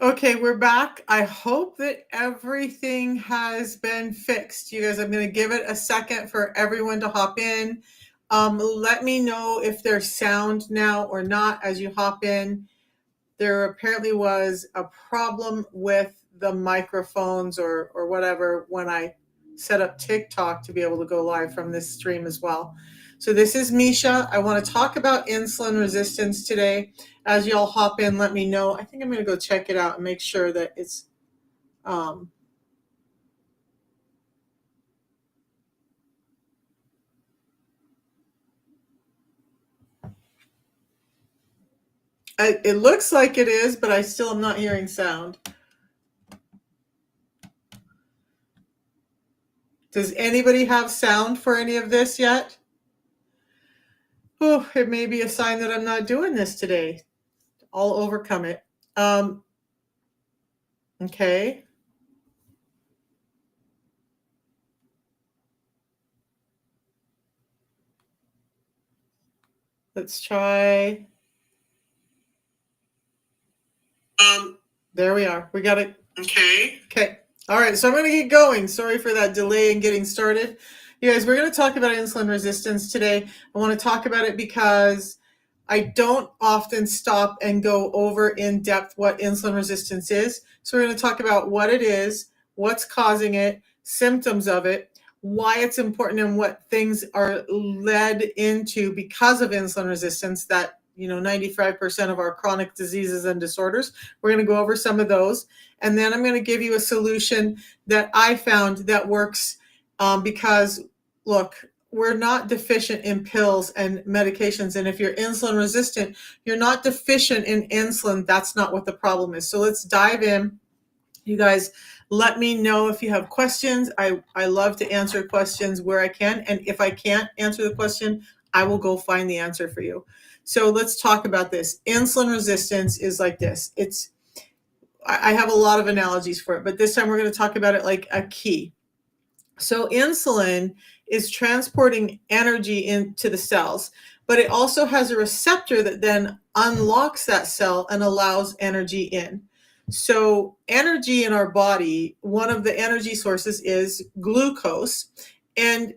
Okay, we're back. I hope that everything has been fixed. You guys, I'm going to give it a second for everyone to hop in. Let me know if there's sound now or not as you hop in. There apparently was a problem with the microphones or whatever when I set up TikTok to be able to go live from this stream as well. So this is Misha. I want to talk about insulin resistance today. As y'all hop in, let me know. I think I'm going to go check it out and make sure that it's um, it looks like it is, but I still am not hearing sound. Does anybody have sound for any of this yet? Oh, it may be a sign that I'm not doing this today. I'll overcome it. Okay. Let's try. There we are. We got it. Okay. All right. So I'm going to get going. Sorry for that delay in getting started. You guys, we're going to talk about insulin resistance today. I want to talk about it because I don't often stop and go over in depth what insulin resistance is. So we're going to talk about what it is, what's causing it, symptoms of it, why it's important, and what things are led into because of insulin resistance that 95% of our chronic diseases and disorders. We're going to go over some of those. And then I'm going to give you a solution that I found that works because, look, we're not deficient in pills and medications. And if you're insulin resistant, you're not deficient in insulin. That's not what the problem is. So let's dive in. You guys, let me know if you have questions. I love to answer questions where I can. And if I can't answer the question, I will go find the answer for you. So let's talk about this. Insulin resistance is like this. I have a lot of analogies for it, but this time we're going to talk about it like a key. So insulin is transporting energy into the cells, but it also has a receptor that then unlocks that cell and allows energy in. So energy in our body, one of the energy sources is glucose. And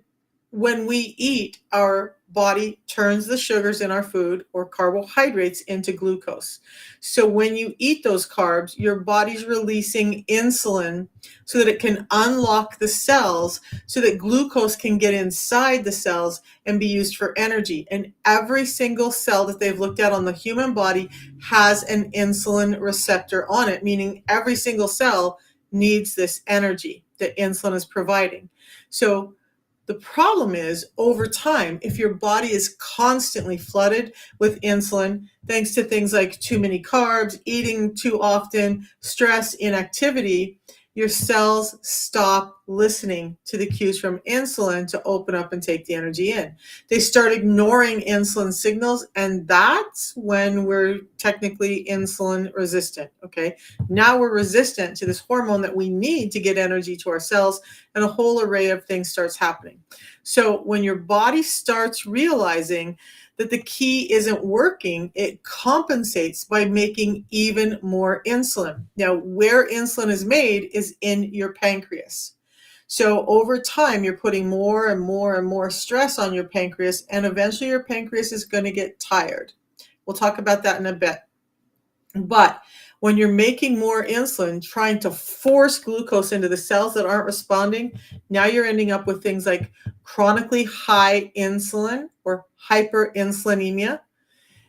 when we eat, our body turns the sugars in our food or carbohydrates into glucose. So when you eat those carbs, your body's releasing insulin so that it can unlock the cells so that glucose can get inside the cells and be used for energy. And every single cell that they've looked at on the human body has an insulin receptor on it, meaning every single cell needs this energy that insulin is providing. So the problem is, over time, if your body is constantly flooded with insulin, thanks to things like too many carbs, eating too often, stress, inactivity, your cells stop listening to the cues from insulin to open up and take the energy in. They start ignoring insulin signals, and that's when we're technically insulin resistant, okay? Now we're resistant to this hormone that we need to get energy to our cells, and a whole array of things starts happening. So when your body starts realizing that the key isn't working, it compensates by making even more insulin. Now, where insulin is made is in your pancreas. So over time, you're putting more and more and more stress on your pancreas, and eventually your pancreas is going to get tired. We'll talk about that in a bit. But when you're making more insulin, trying to force glucose into the cells that aren't responding, now you're ending up with things like chronically high insulin or hyperinsulinemia.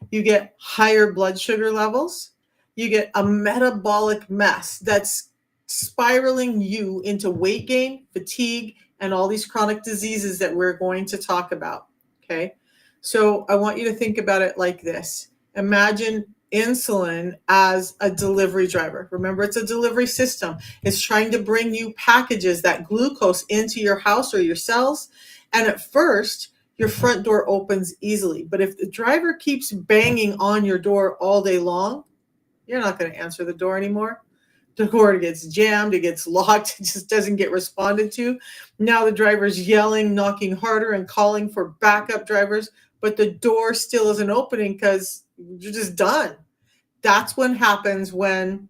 You get higher blood sugar levels. You get a metabolic mess that's spiraling you into weight gain, fatigue, and all these chronic diseases that we're going to talk about. Okay. So I want you to think about it like this. Imagine insulin as a delivery driver. Remember, it's a delivery system. It's trying to bring you packages, that glucose, into your house or your cells. And at first, your front door opens easily. But if the driver keeps banging on your door all day long, you're not going to answer the door anymore. The door gets jammed, it gets locked, it just doesn't get responded to. Now the driver's yelling, knocking harder, and calling for backup drivers, but the door still isn't opening because you're just done. That's what happens when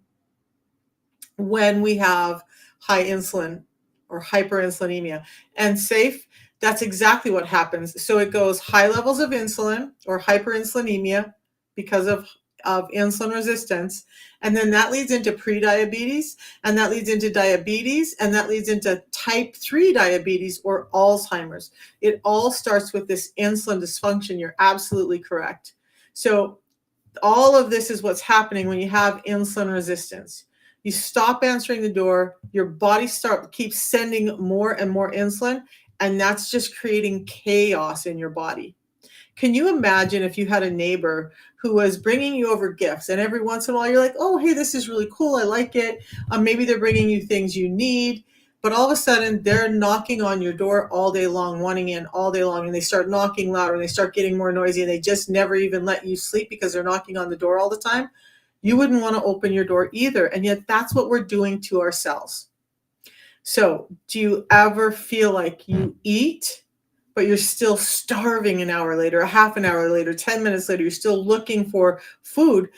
when we have high insulin or hyperinsulinemia. And safe, that's exactly what happens. So it goes high levels of insulin or hyperinsulinemia because of insulin resistance. And then that leads into prediabetes, and that leads into diabetes, and that leads into type 3 diabetes or Alzheimer's. It all starts with this insulin dysfunction. You're absolutely correct. So all of this is what's happening when you have insulin resistance. You stop answering the door, your body keeps sending more and more insulin, and that's just creating chaos in your body. Can you imagine if you had a neighbor who was bringing you over gifts, and every once in a while you're like, oh, hey, this is really cool, I like it. Maybe they're bringing you things you need, but all of a sudden they're knocking on your door all day long, wanting in all day long, and they start knocking louder and they start getting more noisy, and they just never even let you sleep because they're knocking on the door all the time. You wouldn't want to open your door either, and yet that's what we're doing to ourselves. So do you ever feel like you eat, but you're still starving an hour later, a half an hour later, 10 minutes later, you're still looking for food,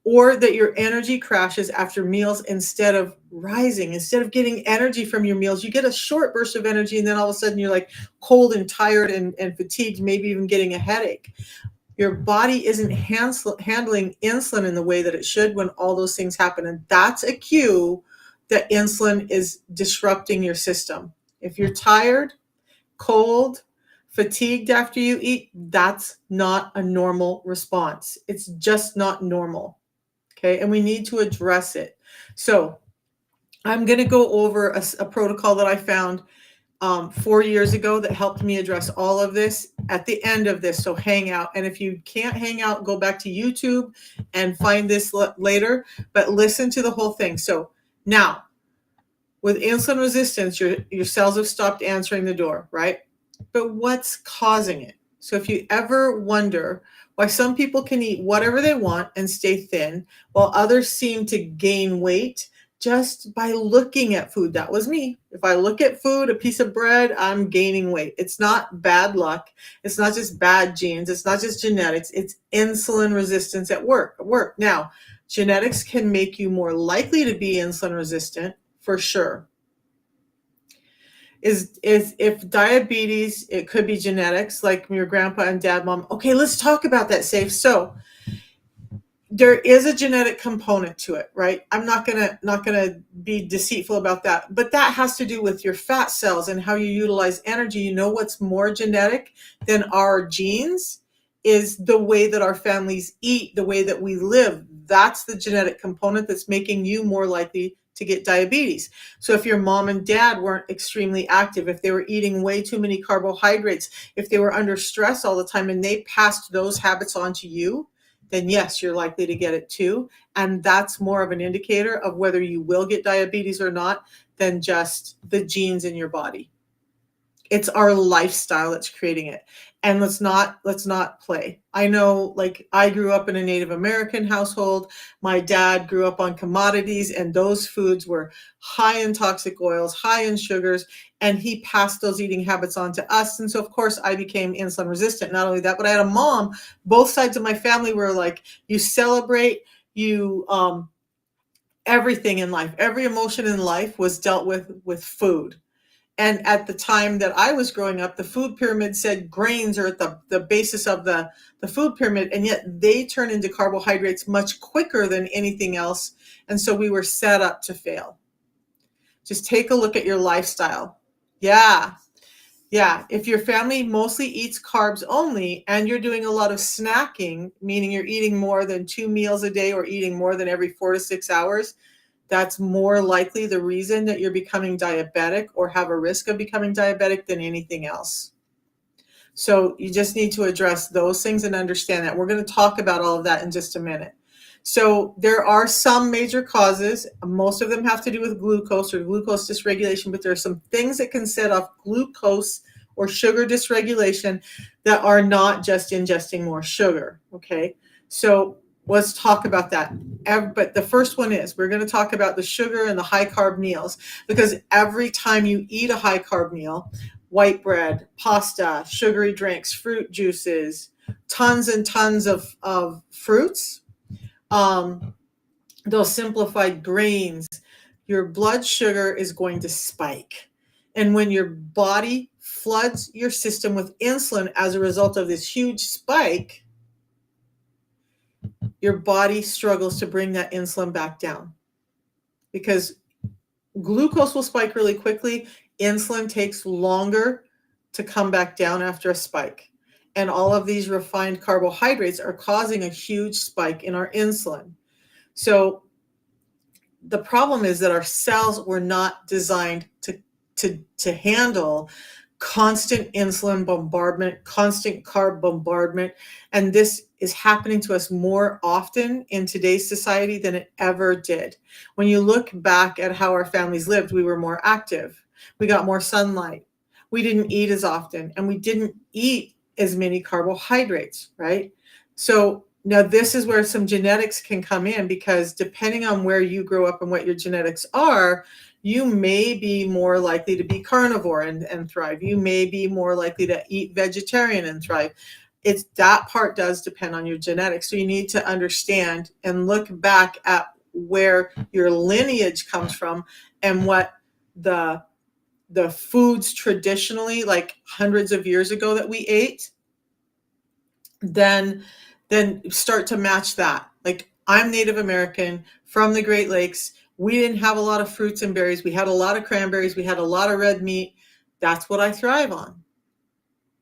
or that your energy crashes after meals instead of rising, instead of getting energy from your meals, you get a short burst of energy, and then all of a sudden you're like cold and tired and fatigued, maybe even getting a headache. Your body isn't handling insulin in the way that it should when all those things happen. And that's a cue that insulin is disrupting your system. If you're tired, cold, fatigued after you eat, that's not a normal response. It's just not normal. Okay. And we need to address it. So I'm going to go over a protocol that I found 4 years ago that helped me address all of this at the end of this. So hang out. And if you can't hang out, go back to YouTube and find this later, but listen to the whole thing. So now with insulin resistance, your cells have stopped answering the door, right? But what's causing it? So if you ever wonder why some people can eat whatever they want and stay thin, while others seem to gain weight just by looking at food. That was me. If I look at food, a piece of bread, I'm gaining weight. It's not bad luck. It's not just bad genes. It's not just genetics. It's insulin resistance at work. Now, genetics can make you more likely to be insulin resistant for sure. Is if diabetes, it could be genetics, like your grandpa and dad, mom. Okay, let's talk about that, Safe. So there is a genetic component to it, right? I'm not gonna be deceitful about that, but that has to do with your fat cells and how you utilize energy. You know what's more genetic than our genes is the way that our families eat, the way that we live. That's the genetic component that's making you more likely to get diabetes. So if your mom and dad weren't extremely active, if they were eating way too many carbohydrates, if they were under stress all the time and they passed those habits on to you, then yes, you're likely to get it too. And that's more of an indicator of whether you will get diabetes or not than just the genes in your body. It's our lifestyle that's creating it. And let's not play. I know, like, I grew up in a Native American household. My dad grew up on commodities, and those foods were high in toxic oils, high in sugars, and he passed those eating habits on to us. And so, of course, I became insulin resistant. Not only that, but I had a mom. Both sides of my family were like, you celebrate, you everything in life, every emotion in life was dealt with food. And at the time that I was growing up, the food pyramid said grains are at the basis of the food pyramid, and yet they turn into carbohydrates much quicker than anything else. And so we were set up to fail. Just take a look at your lifestyle. Yeah. Yeah. If your family mostly eats carbs only and you're doing a lot of snacking, meaning you're eating more than 2 meals a day or eating more than every 4 to 6 hours, that's more likely the reason that you're becoming diabetic or have a risk of becoming diabetic than anything else. So you just need to address those things and understand that. We're going to talk about all of that in just a minute. So there are some major causes. Most of them have to do with glucose or glucose dysregulation, but there are some things that can set off glucose or sugar dysregulation that are not just ingesting more sugar. Okay, so let's talk about that. But the first one is we're going to talk about the sugar and the high carb meals, because every time you eat a high carb meal, white bread, pasta, sugary drinks, fruit juices, tons and tons of fruits, those simplified grains, your blood sugar is going to spike. And when your body floods your system with insulin as a result of this huge spike, your body struggles to bring that insulin back down because glucose will spike really quickly. Insulin takes longer to come back down after a spike. And all of these refined carbohydrates are causing a huge spike in our insulin. So the problem is that our cells were not designed to handle constant insulin bombardment, constant carb bombardment. And this is happening to us more often in today's society than it ever did. When you look back at how our families lived, we were more active. We got more sunlight. We didn't eat as often, and we didn't eat as many carbohydrates, right? So now this is where some genetics can come in, because depending on where you grow up and what your genetics are, you may be more likely to be carnivore and thrive. You may be more likely to eat vegetarian and thrive. It's that part does depend on your genetics. So you need to understand and look back at where your lineage comes from and what the foods traditionally, like hundreds of years ago, that we ate, then start to match that. Like, I'm Native American from the Great Lakes. We didn't have a lot of fruits and berries. We had a lot of cranberries. We had a lot of red meat. That's what I thrive on.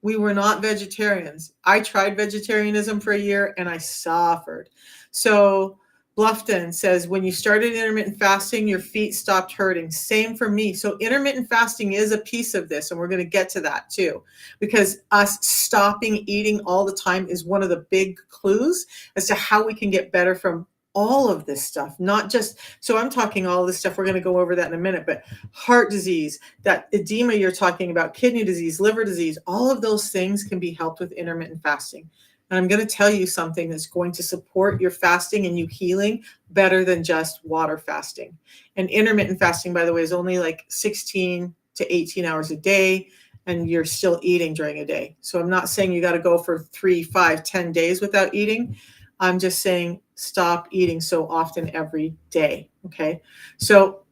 We were not vegetarians. I tried vegetarianism for a year and I suffered. So Bluffton says, when you started intermittent fasting, your feet stopped hurting. Same for me. So intermittent fasting is a piece of this, and we're going to get to that too, because us stopping eating all the time is one of the big clues as to how we can get better from all of this stuff. Not just, so I'm talking all this stuff, we're going to go over that in a minute, but heart disease, that edema you're talking about, kidney disease, liver disease, all of those things can be helped with intermittent fasting. And I'm going to tell you something that's going to support your fasting and you healing better than just water fasting. And intermittent fasting, by the way, is only like 16 to 18 hours a day, and you're still eating during a day. So I'm not saying you got to go for 3, 5, 10 days without eating. I'm just saying stop eating so often every day. Okay. So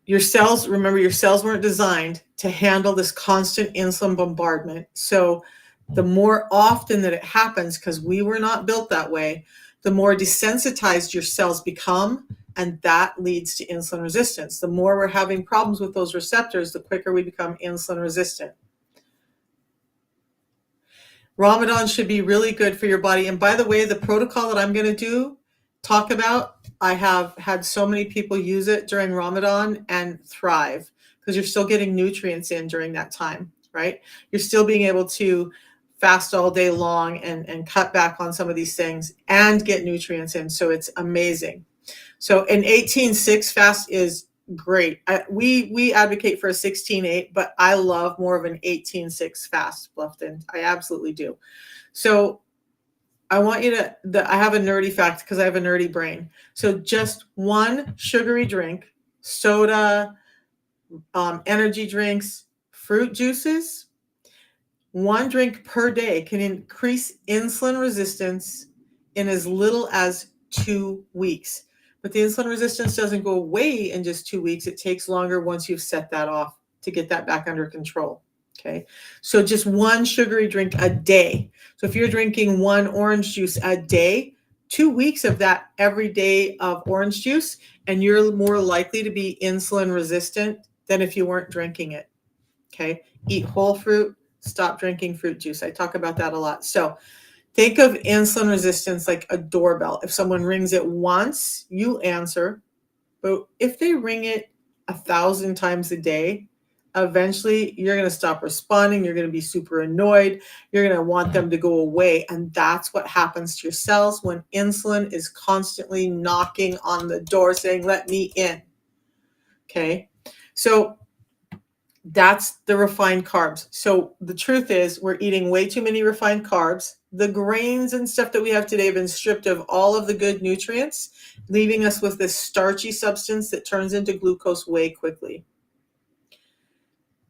your cells, remember, your cells weren't designed to handle this constant insulin bombardment. So the more often that it happens, because we were not built that way, the more desensitized your cells become, and that leads to insulin resistance. The more we're having problems with those receptors, the quicker we become insulin resistant. Ramadan should be really good for your body. And by the way, the protocol that I'm going to talk about, I have had so many people use it during Ramadan and thrive, because you're still getting nutrients in during that time, right? You're still being able to fast all day long and cut back on some of these things and get nutrients in. So it's amazing. So an 18-6 fast is great. We advocate for a 16-8, but I love more of an 18-6 fast, Bluffton. I absolutely do. So I want you to, I have a nerdy fact because I have a nerdy brain. So just one sugary drink, soda, energy drinks, fruit juices, one drink per day can increase insulin resistance in as little as 2 weeks. But the insulin resistance doesn't go away in just 2 weeks. It takes longer once you've set that off to get that back under control. Okay. So just one sugary drink a day. So if you're drinking one orange juice a day, 2 weeks of that every day of orange juice, and you're more likely to be insulin resistant than if you weren't drinking it. Okay. Eat whole fruit, stop drinking fruit juice. I talk about that a lot. So think of insulin resistance like a doorbell. If someone rings it once, you answer. But if they ring it 1,000 times a day, eventually you're going to stop responding. You're going to be super annoyed. You're going to want them to go away. And that's what happens to your cells when insulin is constantly knocking on the door saying, let me in. Okay. So that's the refined carbs. So the truth is we're eating way too many refined carbs. The grains and stuff that we have today have been stripped of all of the good nutrients, leaving us with this starchy substance that turns into glucose way quickly.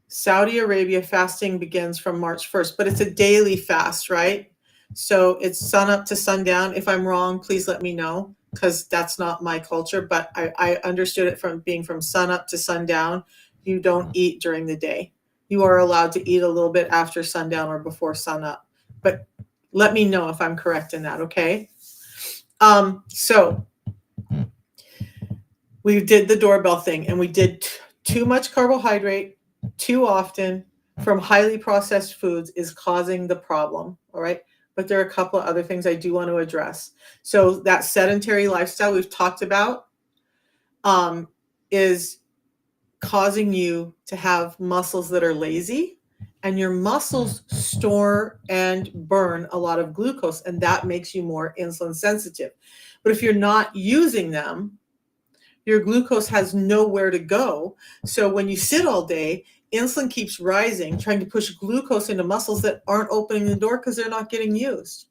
Saudi Arabia fasting begins from March 1st, but it's a daily fast, right? So it's sun up to sundown. If I'm wrong, please let me know. because that's not my culture, but I understood it from being from sun up to sundown. You don't eat during the day. You are allowed to eat a little bit after sundown or before sun up. But let me know if I'm correct in that, okay? So we did the doorbell thing, and we did too much carbohydrate too often from highly processed foods is causing the problem, all right? But there are a couple of other things I do want to address. So that sedentary lifestyle we've talked about is causing you to have muscles that are lazy, and your muscles store and burn a lot of glucose, and that makes you more insulin sensitive. But if you're not using them, your glucose has nowhere to go. So when you sit all day, insulin keeps rising, trying to push glucose into muscles that aren't opening the door because they're not getting used.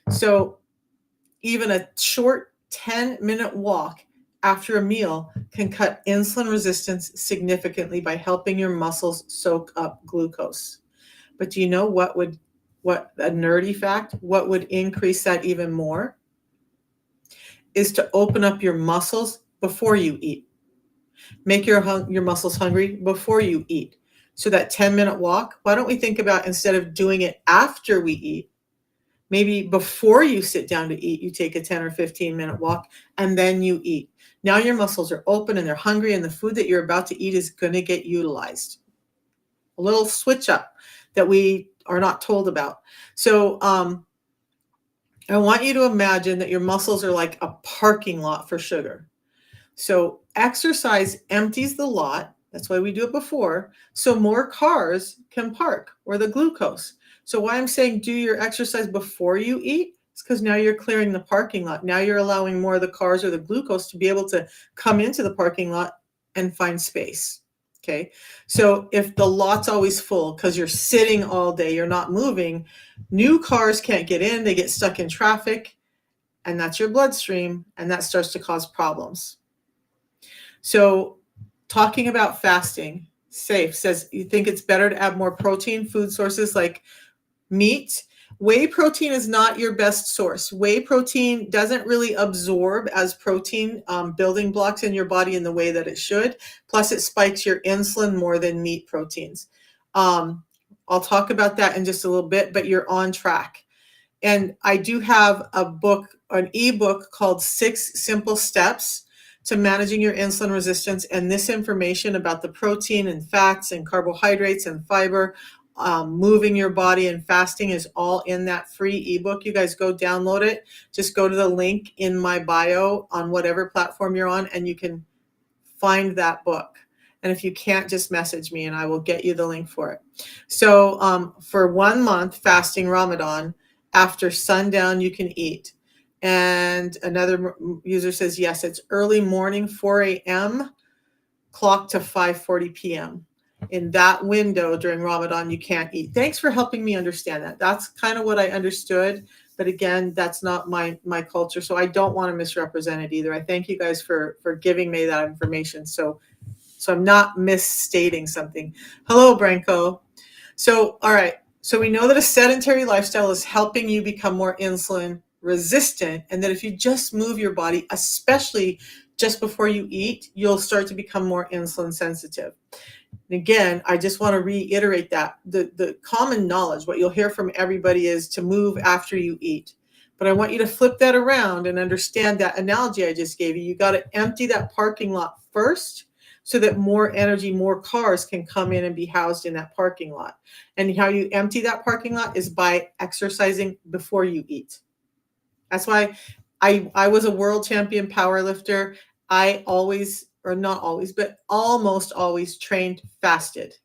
So even a short 10-minute walk after a meal can cut insulin resistance significantly by helping your muscles soak up glucose. But do you know what a nerdy fact, what would increase that even more? Is to open up your muscles before you eat. Make your muscles hungry before you eat. So that 10-minute walk, why don't we think about, instead of doing it after we eat, maybe before you sit down to eat, you take a 10 or 15-minute walk and then you eat. Now your muscles are open and they're hungry, and the food that you're about to eat is going to get utilized. A little switch up that we are not told about. So I want you to imagine that your muscles are like a parking lot for sugar. So exercise empties the lot. That's why we do it before, so more cars can park, or the glucose. So why I'm saying do your exercise before you eat is because now you're clearing the parking lot. Now you're allowing more of the cars or the glucose to be able to come into the parking lot and find space. Okay. So if the lot's always full because you're sitting all day, you're not moving, new cars can't get in, they get stuck in traffic, and that's your bloodstream, and that starts to cause problems. So talking about fasting, Safe says, you think it's better to add more protein food sources like meat? Whey protein is not your best source. Whey protein doesn't really absorb as protein building blocks in your body in the way that it should. Plus, it spikes your insulin more than meat proteins. I'll talk about that in just a little bit, but you're on track. And I do have a book, an ebook called 6 Simple Steps to Managing Your Insulin Resistance. And this information about the protein and fats and carbohydrates and fiber, moving your body and fasting is all in that free ebook. You guys go download it. Just go to the link in my bio on whatever platform you're on, and you can find that book. And if you can't, just message me and I will get you the link for it. So for 1 month fasting Ramadan, after sundown, you can eat. And another user says, yes, it's early morning, 4 a.m., clock to 5:40 p.m. In that window during Ramadan, you can't eat. Thanks for helping me understand that. That's kind of what I understood. But again, that's not my culture. So I don't want to misrepresent it either. I thank you guys for giving me that information. So I'm not misstating something. Hello, Branko. So, all right. So we know that a sedentary lifestyle is helping you become more insulin resistant, and that if you just move your body, especially just before you eat, you'll start to become more insulin sensitive. And again, I just want to reiterate that the common knowledge, what you'll hear from everybody, is to move after you eat. But I want you to flip that around and understand that analogy I just gave you. You got to empty that parking lot first, so that more energy, more cars can come in and be housed in that parking lot. And how you empty that parking lot is by exercising before you eat. That's why I was a world champion power lifter. I always, or not always, but almost always trained fasted.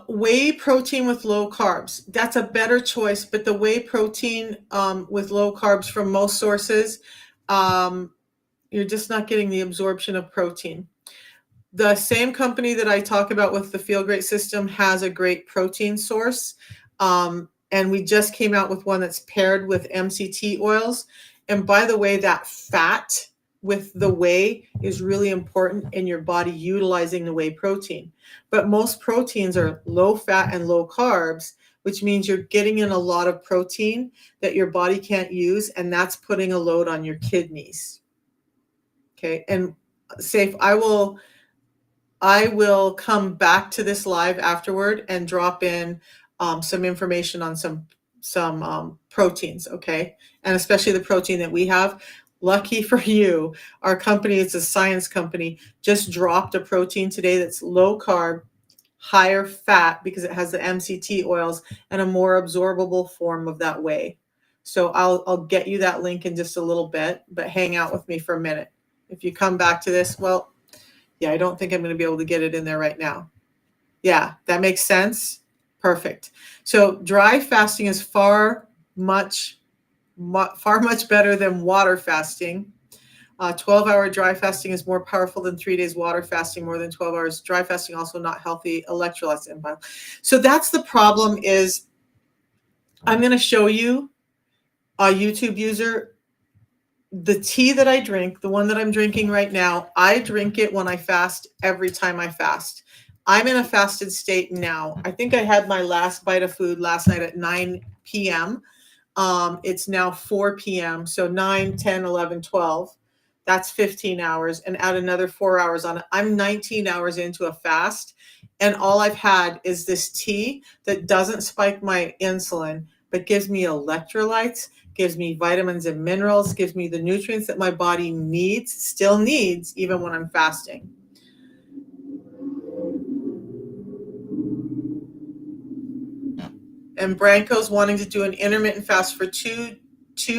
Whey protein with low carbs. That's a better choice, but the whey protein with low carbs from most sources, you're just not getting the absorption of protein. The same company that I talk about with the Feel Great system has a great protein source. And we just came out with one that's paired with MCT oils. And by the way, that fat with the whey is really important in your body utilizing the whey protein. But most proteins are low fat and low carbs, which means you're getting in a lot of protein that your body can't use, and that's putting a load on your kidneys. Okay, and safe, I will come back to this live afterward and drop in some information on some proteins, okay? And especially the protein that we have. Lucky for you, our company, it's a science company, just dropped a protein today that's low carb, higher fat, because it has the MCT oils and a more absorbable form of that whey. So I'll get you that link in just a little bit, but hang out with me for a minute. If you come back to this, well, yeah, I don't think I'm going to be able to get it in there right now. Yeah, that makes sense. Perfect. So dry fasting is far much better than water fasting. 12-hour dry fasting is more powerful than 3 days water fasting, more than 12 hours. Dry fasting also not healthy, electrolytes imbalance. So that's the problem. Is I'm going to show you a YouTube user. The tea that I drink, the one that I'm drinking right now, I drink it when I fast every time I fast. I'm in a fasted state now. I think I had my last bite of food last night at 9 p.m. It's now 4 p.m. So 9, 10, 11, 12. That's 15 hours, and add another 4 hours on it. I'm 19 hours into a fast, and all I've had is this tea that doesn't spike my insulin, but gives me electrolytes, gives me vitamins and minerals, gives me the nutrients that my body needs, still needs, even when I'm fasting. And Branko's wanting to do an intermittent fast for two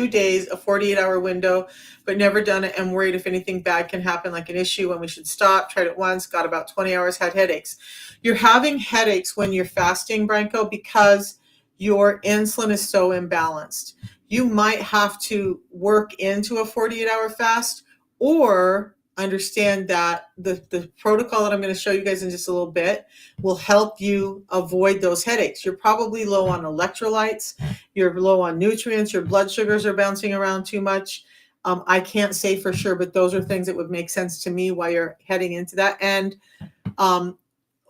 days, a 48-hour window, but never done it and worried if anything bad can happen, like an issue, when we should stop. Tried it once, got about 20 hours, had headaches. You're having headaches when you're fasting, Branko, because your insulin is so imbalanced. You might have to work into a 48-hour fast, or understand that the protocol that I'm going to show you guys in just a little bit will help you avoid those headaches. You're probably low on electrolytes, you're low on nutrients, your blood sugars are bouncing around too much. I can't say for sure, but those are things that would make sense to me while you're heading into that. And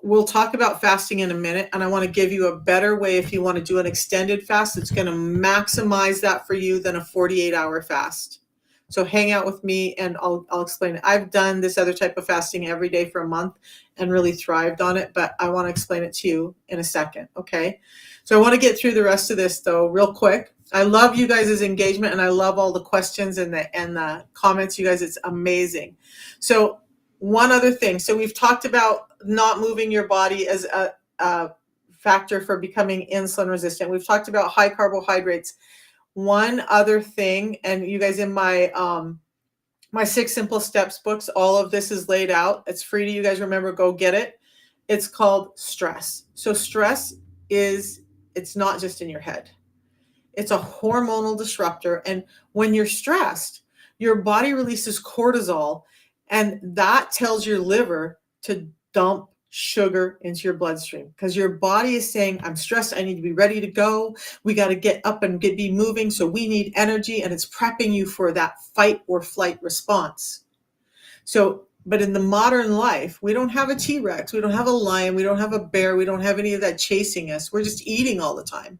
we'll talk about fasting in a minute, and I want to give you a better way if you want to do an extended fast that's going to maximize that for you than a 48-hour fast. So hang out with me and I'll explain it. I've done this other type of fasting every day for a month and really thrived on it, but I want to explain it to you in a second, okay? So I want to get through the rest of this though real quick. I love you guys' engagement, and I love all the questions and the comments, you guys. It's amazing. So one other thing. So we've talked about not moving your body as a factor for becoming insulin resistant. We've talked about high carbohydrates. One other thing, and you guys, in my my 6 Simple Steps books, all of this is laid out. It's free to you guys. Remember, go get it. It's called stress. So stress it's not just in your head. It's a hormonal disruptor. And when you're stressed, your body releases cortisol, and that tells your liver to dump sugar into your bloodstream, because your body is saying, I'm stressed, I need to be ready to go, we got to get up and be moving, so we need energy, and it's prepping you for that fight or flight response. So, but in the modern life, we don't have a T-Rex, we don't have a lion, we don't have a bear, we don't have any of that chasing us. We're just eating all the time,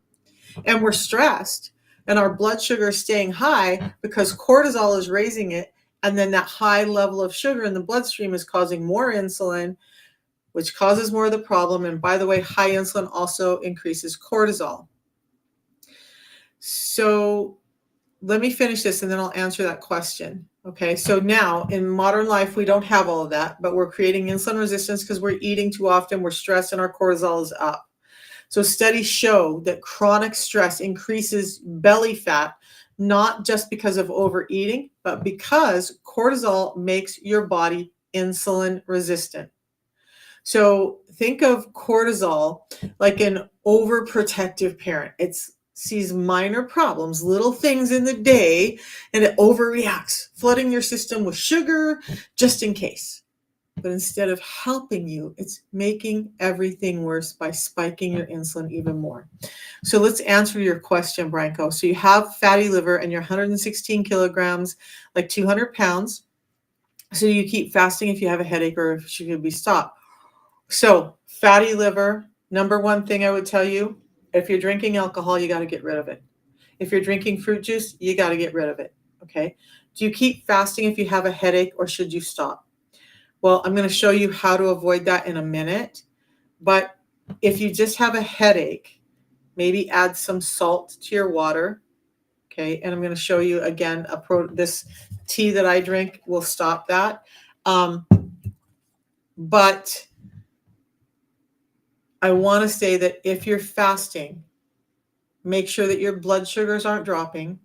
and we're stressed, and our blood sugar is staying high because cortisol is raising it, and then that high level of sugar in the bloodstream is causing more insulin, which causes more of the problem. And by the way, high insulin also increases cortisol. So let me finish this and then I'll answer that question. Okay, so now in modern life, we don't have all of that, but we're creating insulin resistance because we're eating too often, we're stressed, and our cortisol is up. So studies show that chronic stress increases belly fat, not just because of overeating, but because cortisol makes your body insulin resistant. So think of cortisol like an overprotective parent. It sees minor problems, little things in the day, and it overreacts, flooding your system with sugar just in case. But instead of helping you, it's making everything worse by spiking your insulin even more. So let's answer your question, Branko. So you have fatty liver and you're 116 kilograms, like 200 pounds. So you keep fasting if you have a headache or if you should be stopped. So fatty liver, number one thing I would tell you, If you're drinking alcohol, you got to get rid of it. If you're drinking fruit juice, you got to get rid of it. Okay. Do you keep fasting if you have a headache, or should you stop? Well, I'm going to show you how to avoid that in a minute. But if you just have a headache, maybe add some salt to your water. Okay. And I'm going to show you again, this tea that I drink will stop that. But I want to say that if you're fasting, make sure that your blood sugars aren't dropping.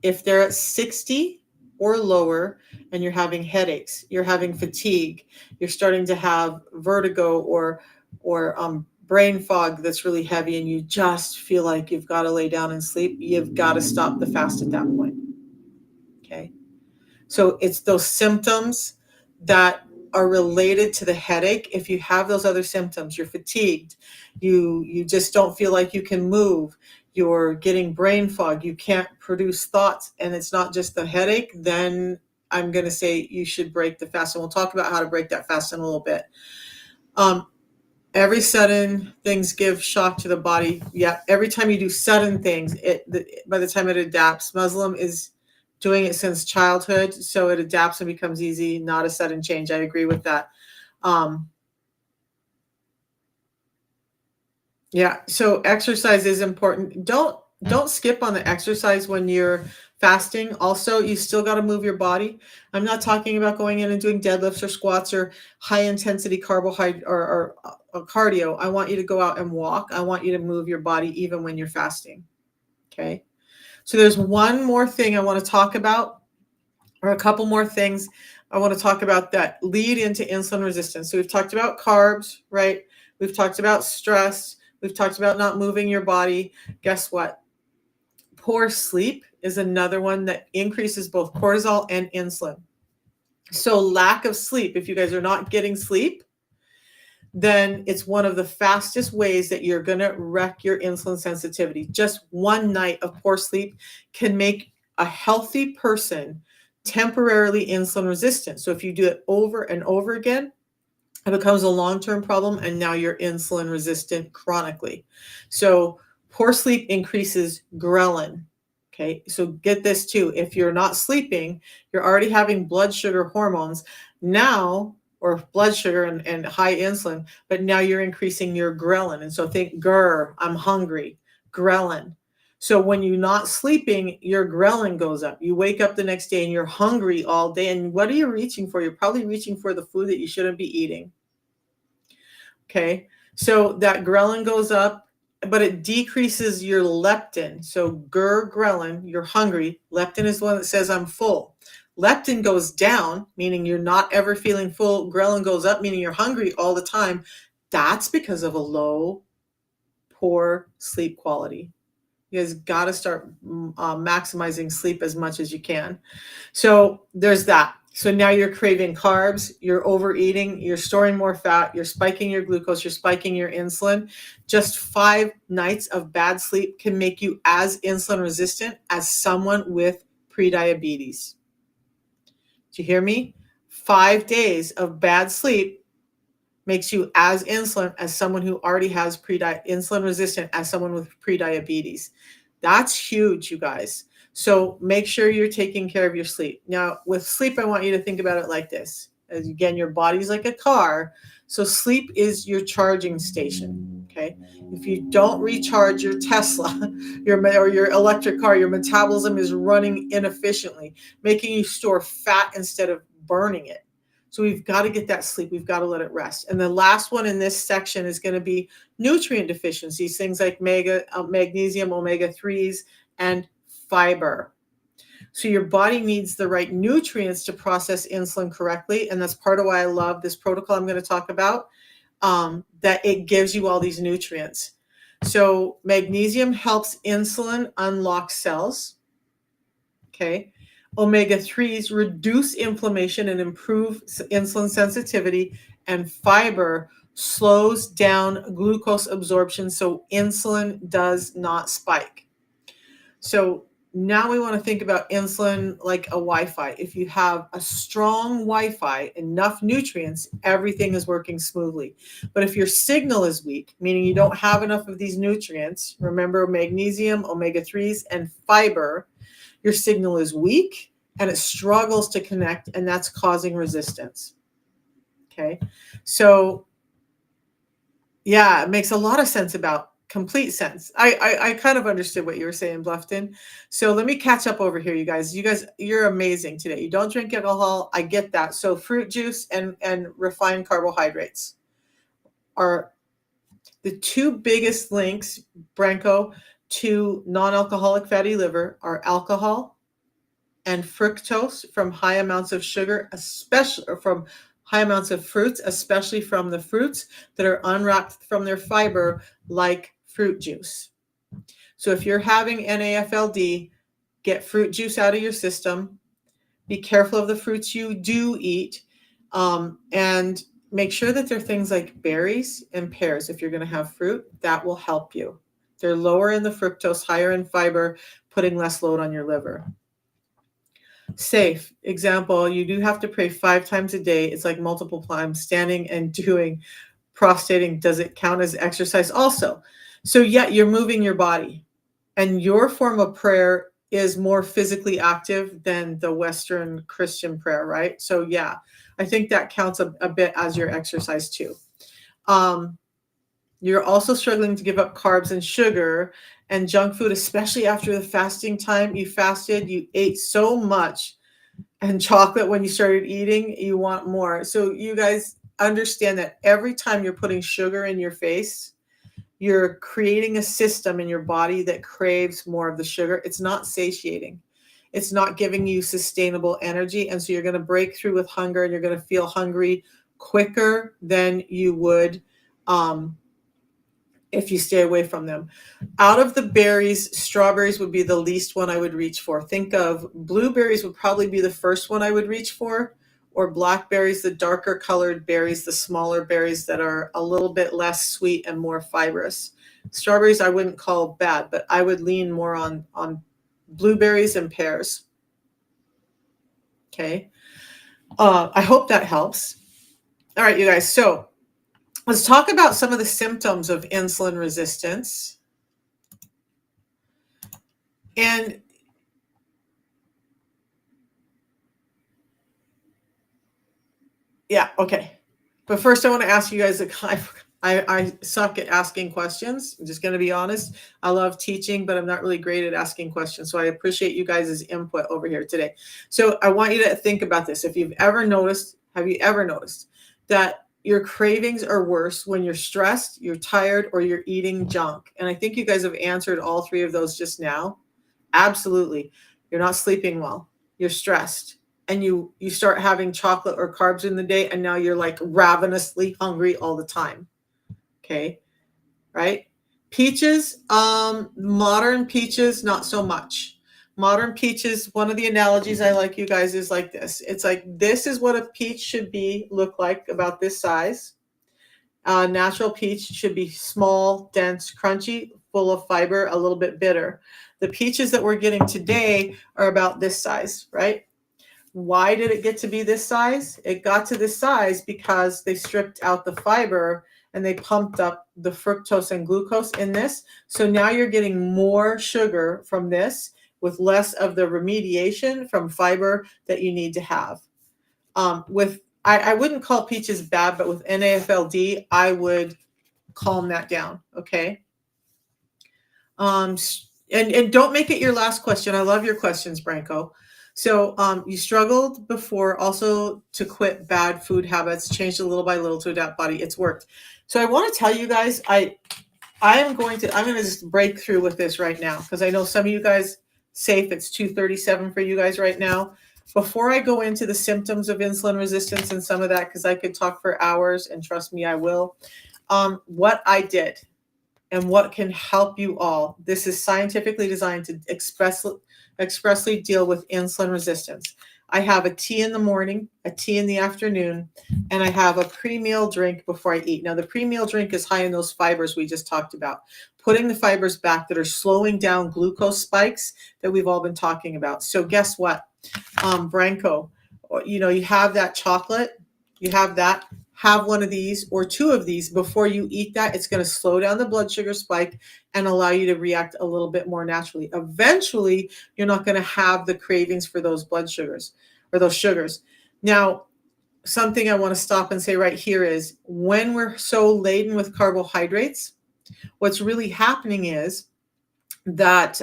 If they're at 60 or lower and you're having headaches, you're having fatigue, you're starting to have vertigo or brain fog that's really heavy, and you just feel like you've got to lay down and sleep, you've got to stop the fast at that point. Okay. So it's those symptoms that are related to the headache. If you have those other symptoms, you're fatigued, you just don't feel like you can move, you're getting brain fog, you can't produce thoughts, and it's not just the headache, then I'm going to say you should break the fast. And we'll talk about how to break that fast in a little bit. Every sudden things give shock to the body. Yeah, every time you do sudden things, by the time it adapts, Muslim is doing it since childhood, so it adapts and becomes easy, not a sudden change. I agree with that. Yeah, so exercise is important. Don't skip on the exercise when you're fasting. Also, you still got to move your body. I'm not talking about going in and doing deadlifts or squats or high intensity carbohydrate or cardio. I want you to go out and walk. I want you to move your body even when you're fasting. Okay. So there's one more thing I want to talk about, or a couple more things I want to talk about that lead into insulin resistance. So we've talked about carbs, right? We've talked about stress. We've talked about not moving your body. Guess what? Poor sleep is another one that increases both cortisol and insulin. So lack of sleep, if you guys are not getting sleep, then it's one of the fastest ways that you're going to wreck your insulin sensitivity. Just one night of poor sleep can make a healthy person temporarily insulin resistant. So if you do it over and over again, it becomes a long-term problem, and now you're insulin resistant chronically. So poor sleep increases ghrelin. Okay, so get this too. If you're not sleeping, you're already having blood sugar hormones now, or blood sugar and high insulin, but now you're increasing your ghrelin. And so think grr, I'm hungry, ghrelin. So when you're not sleeping, your ghrelin goes up. You wake up the next day and you're hungry all day. And what are you reaching for? You're probably reaching for the food that you shouldn't be eating. Okay, so that ghrelin goes up, but it decreases your leptin. So ghrelin, you're hungry. Leptin is the one that says I'm full. Leptin goes down, meaning you're not ever feeling full. Ghrelin goes up, meaning you're hungry all the time. That's because of a low, poor sleep quality. You guys got to start maximizing sleep as much as you can. So there's that. So now you're craving carbs, you're overeating, you're storing more fat, you're spiking your glucose, you're spiking your insulin. Just 5 nights of bad sleep can make you as insulin resistant as someone with prediabetes. Do you hear me? 5 days of bad sleep makes you as insulin as someone who already has insulin resistant as someone with prediabetes. That's huge, you guys. So make sure you're taking care of your sleep. Now, with sleep, I want you to think about it like this. As again, your body's like a car. So sleep is your charging station. Okay. If you don't recharge your Tesla, or your electric car, your metabolism is running inefficiently, making you store fat instead of burning it. So we've got to get that sleep. We've got to let it rest. And the last one in this section is going to be nutrient deficiencies, things like magnesium, omega-3s, and fiber. So your body needs the right nutrients to process insulin correctly. And that's part of why I love this protocol I'm going to talk about, that it gives you all these nutrients. So magnesium helps insulin unlock cells. Okay. Omega-3s reduce inflammation and improve insulin sensitivity, and fiber slows down glucose absorption so insulin does not spike. So Now we want to think about insulin like a Wi-Fi. If you have a strong Wi-Fi, enough nutrients, everything is working smoothly. But if your signal is weak, meaning you don't have enough of these nutrients, remember magnesium, omega-3s, and fiber, your signal is weak and it struggles to connect, and that's causing resistance. Okay. So yeah, it makes a lot of sense, about complete sense. I kind of understood what you were saying, Bluffton. So let me catch up over here, you guys. You guys, you're amazing today. You don't drink alcohol. I get that. So fruit juice and refined carbohydrates are the two biggest links, Branko, to non-alcoholic fatty liver are alcohol and fructose from high amounts of sugar, especially from high amounts of fruits, especially from the fruits that are unwrapped from their fiber, like fruit juice. So if you're having NAFLD, get fruit juice out of your system. Be careful of the fruits you do eat, and make sure that they're things like berries and pears. If you're going to have fruit, that will help you. They're lower in the fructose, higher in fiber, putting less load on your liver. Safe example, you do have to pray 5 times a day. It's like multiple times, standing and doing prostrating. Does it count as exercise also? So yeah, you're moving your body, and your form of prayer is more physically active than the Western Christian prayer, right? So yeah, I think that counts a bit as your exercise too. You're also struggling to give up carbs and sugar and junk food, especially after the fasting time. You fasted, you ate so much, and chocolate when you started eating, you want more. So you guys understand that every time you're putting sugar in your face, you're creating a system in your body that craves more of the sugar. It's not satiating. It's not giving you sustainable energy. And so you're going to break through with hunger, and you're going to feel hungry quicker than you would if you stay away from them. Out of the berries, strawberries would be the least one I would reach for. Think of blueberries would probably be the first one I would reach for, or blackberries, the darker colored berries, the smaller berries that are a little bit less sweet and more fibrous. Strawberries I wouldn't call bad, but I would lean more on blueberries and pears. Okay. I hope that helps. All right, you guys. So let's talk about some of the symptoms of insulin resistance. And yeah, okay. But first I want to ask you guys, I suck at asking questions. I'm just going to be honest. I love teaching, but I'm not really great at asking questions. So I appreciate you guys' input over here today. So I want you to think about this. If you've ever noticed, have you ever noticed that your cravings are worse when you're stressed, you're tired, or you're eating junk? And I think you guys have answered all 3 of those just now. Absolutely. You're not sleeping well. You're stressed. And you start having chocolate or carbs in the day, and now you're like ravenously hungry all the time. Okay. Right. Peaches, modern peaches, not so much. Modern peaches, one of the analogies I like, you guys, is like this. It's like, this is what a peach should look like, about this size. Natural peach should be small, dense, crunchy, full of fiber, a little bit bitter. The peaches that we're getting today are about this size, right? Why did it get to be this size? It got to this size because they stripped out the fiber and they pumped up the fructose and glucose in this. So now you're getting more sugar from this with less of the remediation from fiber that you need to have. I wouldn't call peaches bad, but with NAFLD, I would calm that down. Okay. And don't make it your last question. I love your questions, Branko. So you struggled before also to quit bad food habits, changed a little by little to adapt body. It's worked. So I want to tell you guys, I'm going to just break through with this right now, because I know some of you guys, safe, it's 2:37 for you guys right now. Before I go into the symptoms of insulin resistance and some of that, because I could talk for hours, and trust me, I will. What I did and what can help you all. This is scientifically designed to expressly deal with insulin resistance. I have a tea in the morning, a tea in the afternoon, and I have a pre-meal drink before I eat. Now, the pre-meal drink is high in those fibers we just talked about, putting the fibers back that are slowing down glucose spikes that we've all been talking about. So guess what, Branko, you have that chocolate, you have that, have one of these or two of these before you eat that. It's going to slow down the blood sugar spike and allow you to react a little bit more naturally. Eventually, you're not going to have the cravings for those blood sugars or those sugars. Now, something I want to stop and say right here is when we're so laden with carbohydrates, what's really happening is that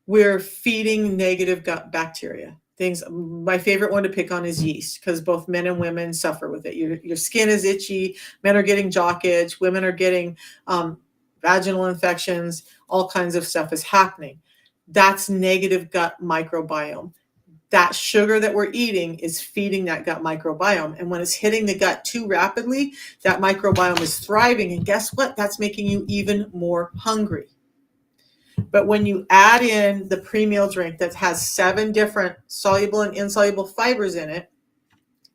we're feeding negative gut bacteria. Things, my favorite one to pick on is yeast, because both men and women suffer with it. Your skin is itchy. Men are getting jock itch. Women are getting vaginal infections. All kinds of stuff is happening. That's negative gut microbiome. That sugar that we're eating is feeding that gut microbiome. And when it's hitting the gut too rapidly, that microbiome is thriving. And guess what? That's making you even more hungry. But when you add in the pre-meal drink that has 7 different soluble and insoluble fibers in it,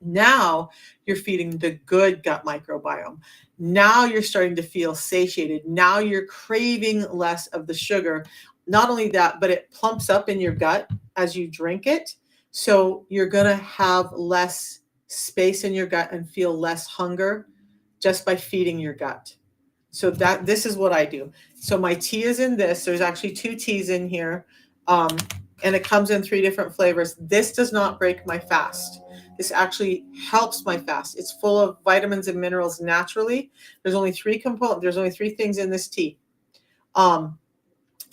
now you're feeding the good gut microbiome. Now you're starting to feel satiated. Now you're craving less of the sugar. Not only that, but it plumps up in your gut as you drink it. So you're going to have less space in your gut and feel less hunger just by feeding your gut. So this is what I do. So my tea is in this. There's actually 2 teas in here. And it comes in 3 different flavors. This does not break my fast. This actually helps my fast. It's full of vitamins and minerals naturally. There's only 3 components. There's only 3 things in this tea. A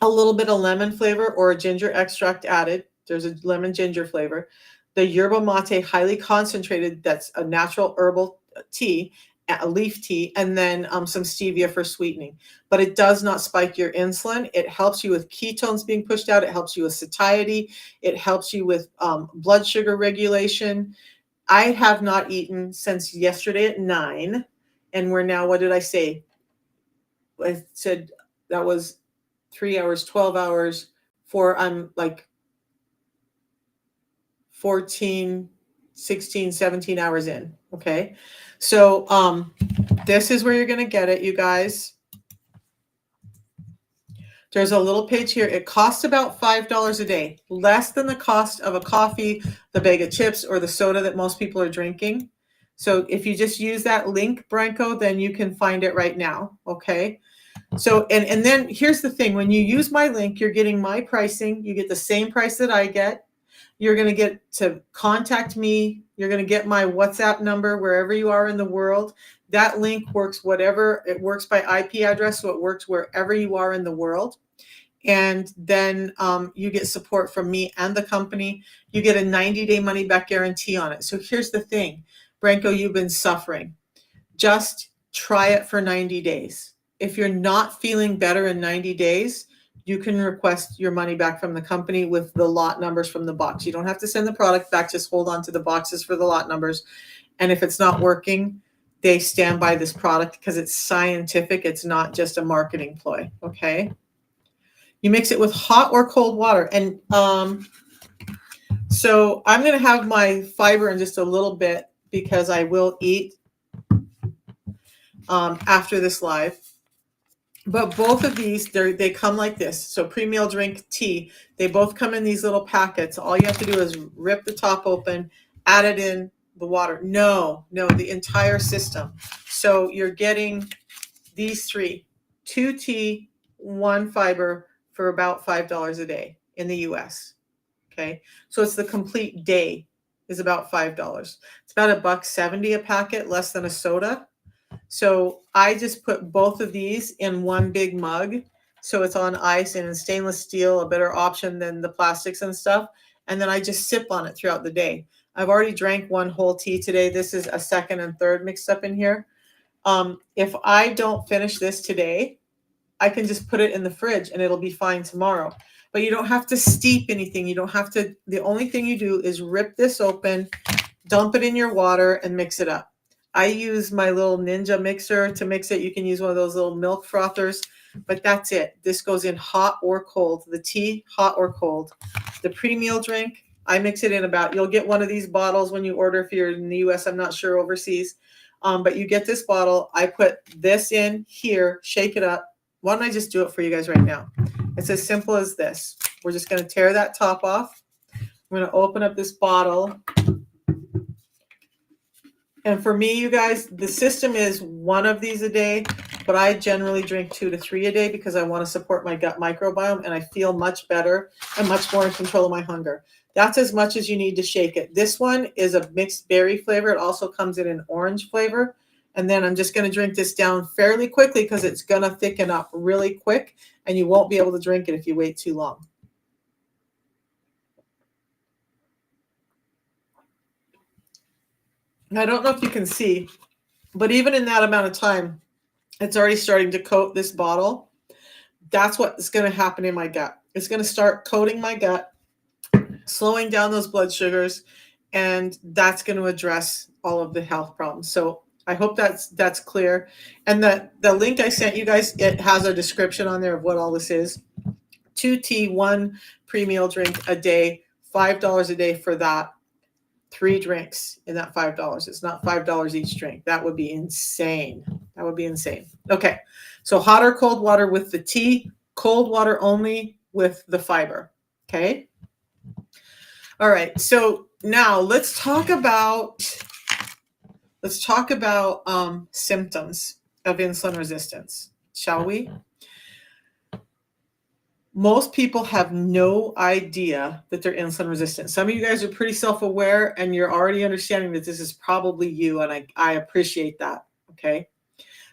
little bit of lemon flavor or a ginger extract added. There's a lemon ginger flavor. The yerba mate, highly concentrated, that's a natural herbal tea, a leaf tea, and then some stevia for sweetening. But it does not spike your insulin. It helps you with ketones being pushed out. It helps you with satiety. It helps you with blood sugar regulation. I have not eaten since yesterday at 9, and we're now, what did I say? I said that was 3 hours, 12 hours, I'm like 14, 16, 17 hours in. Okay. So this is where you're going to get it, you guys. There's a little page here. It costs about $5 a day, less than the cost of a coffee, the bag of chips, or the soda that most people are drinking. So if you just use that link, Branko, then you can find it right now. Okay. So, and then here's the thing. When you use my link, you're getting my pricing. You get the same price that I get. You're going to get to contact me. You're going to get my WhatsApp number wherever you are in the world. That link works it works by IP address, so it works wherever you are in the world. And then you get support from me and the company. You get a 90-day money-back guarantee on it. So here's the thing, Branko, you've been suffering. Just try it for 90 days. If you're not feeling better in 90 days, you can request your money back from the company with the lot numbers from the box. You don't have to send the product back. Just hold on to the boxes for the lot numbers. And if it's not working, they stand by this product because it's scientific. It's not just a marketing ploy. Okay. You mix it with hot or cold water. And so I'm going to have my fiber in just a little bit because I will eat after this live. But both of these, they come like this. So pre-meal drink, tea, they both come in these little packets. All you have to do is rip the top open, add it in the water. No, the entire system. So you're getting these 3, 2 tea, 1 fiber for about $5 a day in the US. Okay. So it's the complete day is about $5. It's about $1.70 a packet, less than a soda. So I just put both of these in one big mug. So it's on ice and in stainless steel, a better option than the plastics and stuff. And then I just sip on it throughout the day. I've already drank 1 whole tea today. This is a second and third mixed up in here. If I don't finish this today, I can just put it in the fridge and it'll be fine tomorrow. But you don't have to steep anything. You don't have to. The only thing you do is rip this open, dump it in your water, and mix it up. I use my little Ninja mixer to mix it. You can use one of those little milk frothers, but that's it. This goes in hot or cold. The tea, hot or cold. The pre-meal drink, I mix it in about, you'll get one of these bottles when you order if you're in the US, I'm not sure overseas. But you get this bottle. I put this in here, shake it up. Why don't I just do it for you guys right now? It's as simple as this. We're just going to tear that top off. I'm going to open up this bottle. And for me, you guys, the system is one of these a day, but I generally drink 2 to 3 a day because I want to support my gut microbiome, and I feel much better and much more in control of my hunger. That's as much as you need to shake it. This one is a mixed berry flavor. It also comes in an orange flavor. And then I'm just going to drink this down fairly quickly because it's going to thicken up really quick, and you won't be able to drink it if you wait too long. I don't know if you can see, but even in that amount of time, it's already starting to coat this bottle. That's what's going to happen in my gut. It's going to start coating my gut, slowing down those blood sugars, and that's going to address all of the health problems. So I hope that's clear. And the link I sent you guys, it has a description on there of what all this is. 2 tea, 1 pre-meal drink a day, $5 a day for that. 3 drinks in that $5. It's not $5 each drink. That would be insane. That would be insane. Okay. So hot or cold water with the tea, cold water only with the fiber. Okay. All right. So now let's talk about symptoms of insulin resistance, shall we? Most people have no idea that they're insulin resistant. Some of you guys are pretty self-aware and you're already understanding that this is probably you, and I appreciate that, okay?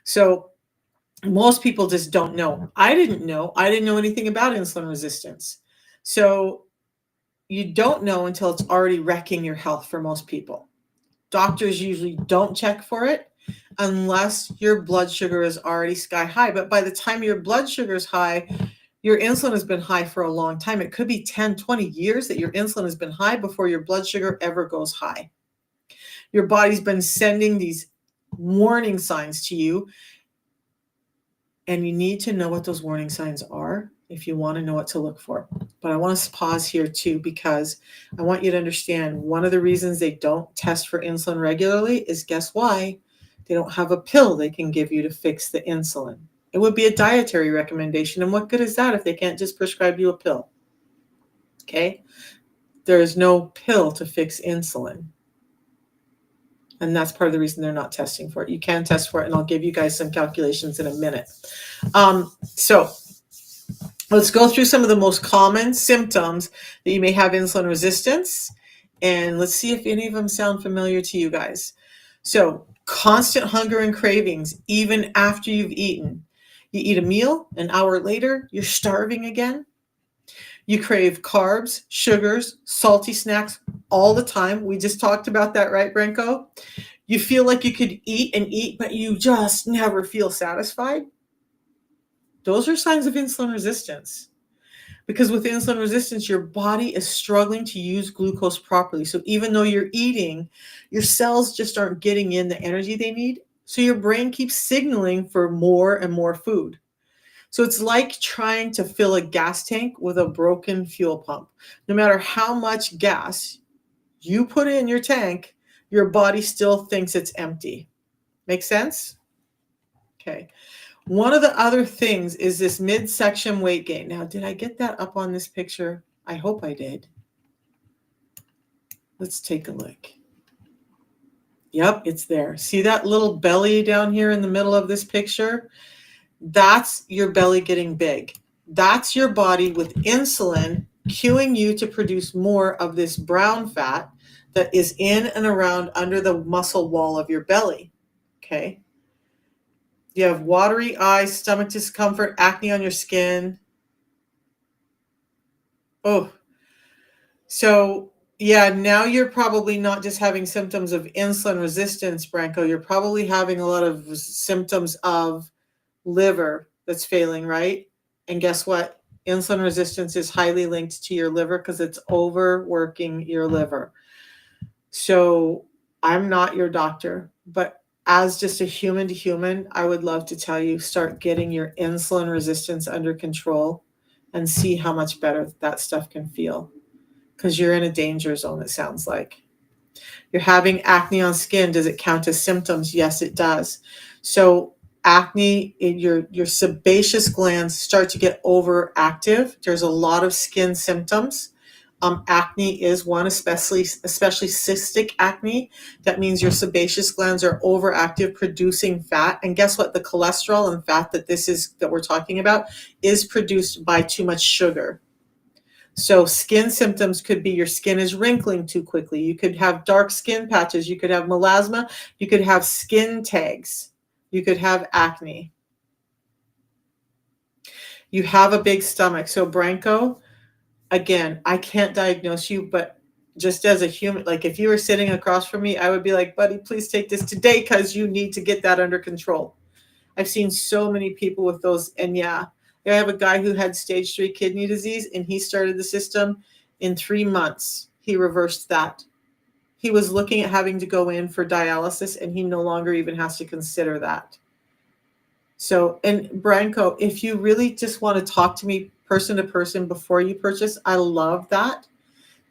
So most people just don't know. I didn't know anything about insulin resistance. So you don't know until it's already wrecking your health for most people. Doctors usually don't check for it unless your blood sugar is already sky high. But by the time your blood sugar is high, your insulin has been high for a long time. It could be 10, 20 years that your insulin has been high before your blood sugar ever goes high. Your body's been sending these warning signs to you, and you need to know what those warning signs are if you want to know what to look for. But I want to pause here too, because I want you to understand one of the reasons they don't test for insulin regularly is, guess why? They don't have a pill they can give you to fix the insulin. It would be a dietary recommendation. And what good is that if they can't just prescribe you a pill? Okay. There is no pill to fix insulin. And that's part of the reason they're not testing for it. You can test for it, and I'll give you guys some calculations in a minute. So let's go through some of the most common symptoms that you may have insulin resistance. And let's see if any of them sound familiar to you guys. So constant hunger and cravings, even after you've eaten. You eat a meal, an hour later, you're starving again. You crave carbs, sugars, salty snacks all the time. We just talked about that, right, Brenko? You feel like you could eat and eat, but you just never feel satisfied. Those are signs of insulin resistance. Because with insulin resistance, your body is struggling to use glucose properly. So even though you're eating, your cells just aren't getting in the energy they need. So your brain keeps signaling for more and more food. So it's like trying to fill a gas tank with a broken fuel pump. No matter how much gas you put in your tank, your body still thinks it's empty. Make sense? Okay. One of the other things is this midsection weight gain. Now, did I get that up on this picture? I hope I did. Let's take a look. Yep, it's there. See that little belly down here in the middle of this picture? That's your belly getting big. That's your body with insulin cueing you to produce more of this brown fat that is in and around under the muscle wall of your belly. Okay. You have watery eyes, stomach discomfort, acne on your skin. Oh, so yeah, now you're probably not just having symptoms of insulin resistance, Branko. You're probably having a lot of symptoms of liver that's failing, right? And guess what? Insulin resistance is highly linked to your liver because it's overworking your liver. So I'm not your doctor, but as just a human to human, I would love to tell you, start getting your insulin resistance under control and see how much better that stuff can feel. because you're in a danger zone, it sounds like. You're having acne on skin. Does it count as symptoms? Yes, it does. So acne, your sebaceous glands start to get overactive. There's a lot of skin symptoms. Acne is one, especially cystic acne. That means your sebaceous glands are overactive, producing fat. And guess what? The cholesterol and fat that we're talking about is produced by too much sugar. So skin symptoms could be your skin is wrinkling too quickly. You could have dark skin patches. You could have melasma. You could have skin tags. You could have acne. You have a big stomach. So Branko, again, I can't diagnose you, but just as a human, like if you were sitting across from me, I would be like, buddy, please take this today because you need to get that under control. I've seen so many people with those. And yeah, I have a guy who had stage 3 kidney disease and he started the system in 3 months. He reversed that. He was looking at having to go in for dialysis and he no longer even has to consider that. So, and Branko, if you really just want to talk to me person to person before you purchase, I love that.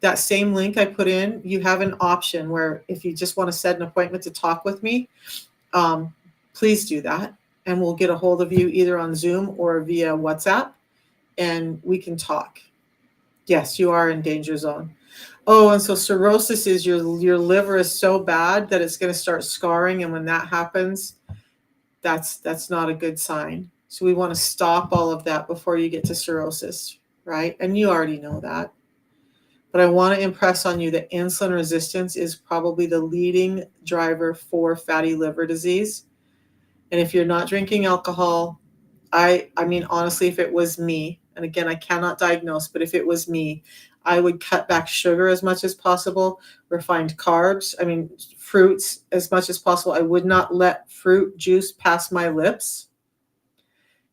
That same link I put in, you have an option where if you just want to set an appointment to talk with me, please do that. And we'll get a hold of you either on Zoom or via WhatsApp and we can talk. Yes, you are in danger zone. Oh, and so cirrhosis is your liver is so bad that it's going to start scarring. And when that happens, that's not a good sign. So we want to stop all of that before you get to cirrhosis, right? And you already know that. But I want to impress on you that insulin resistance is probably the leading driver for fatty liver disease. And if you're not drinking alcohol, I mean, honestly, if it was me, and again, I cannot diagnose, but if it was me, I would cut back sugar as much as possible, refined carbs, I mean, fruits as much as possible. I would not let fruit juice pass my lips.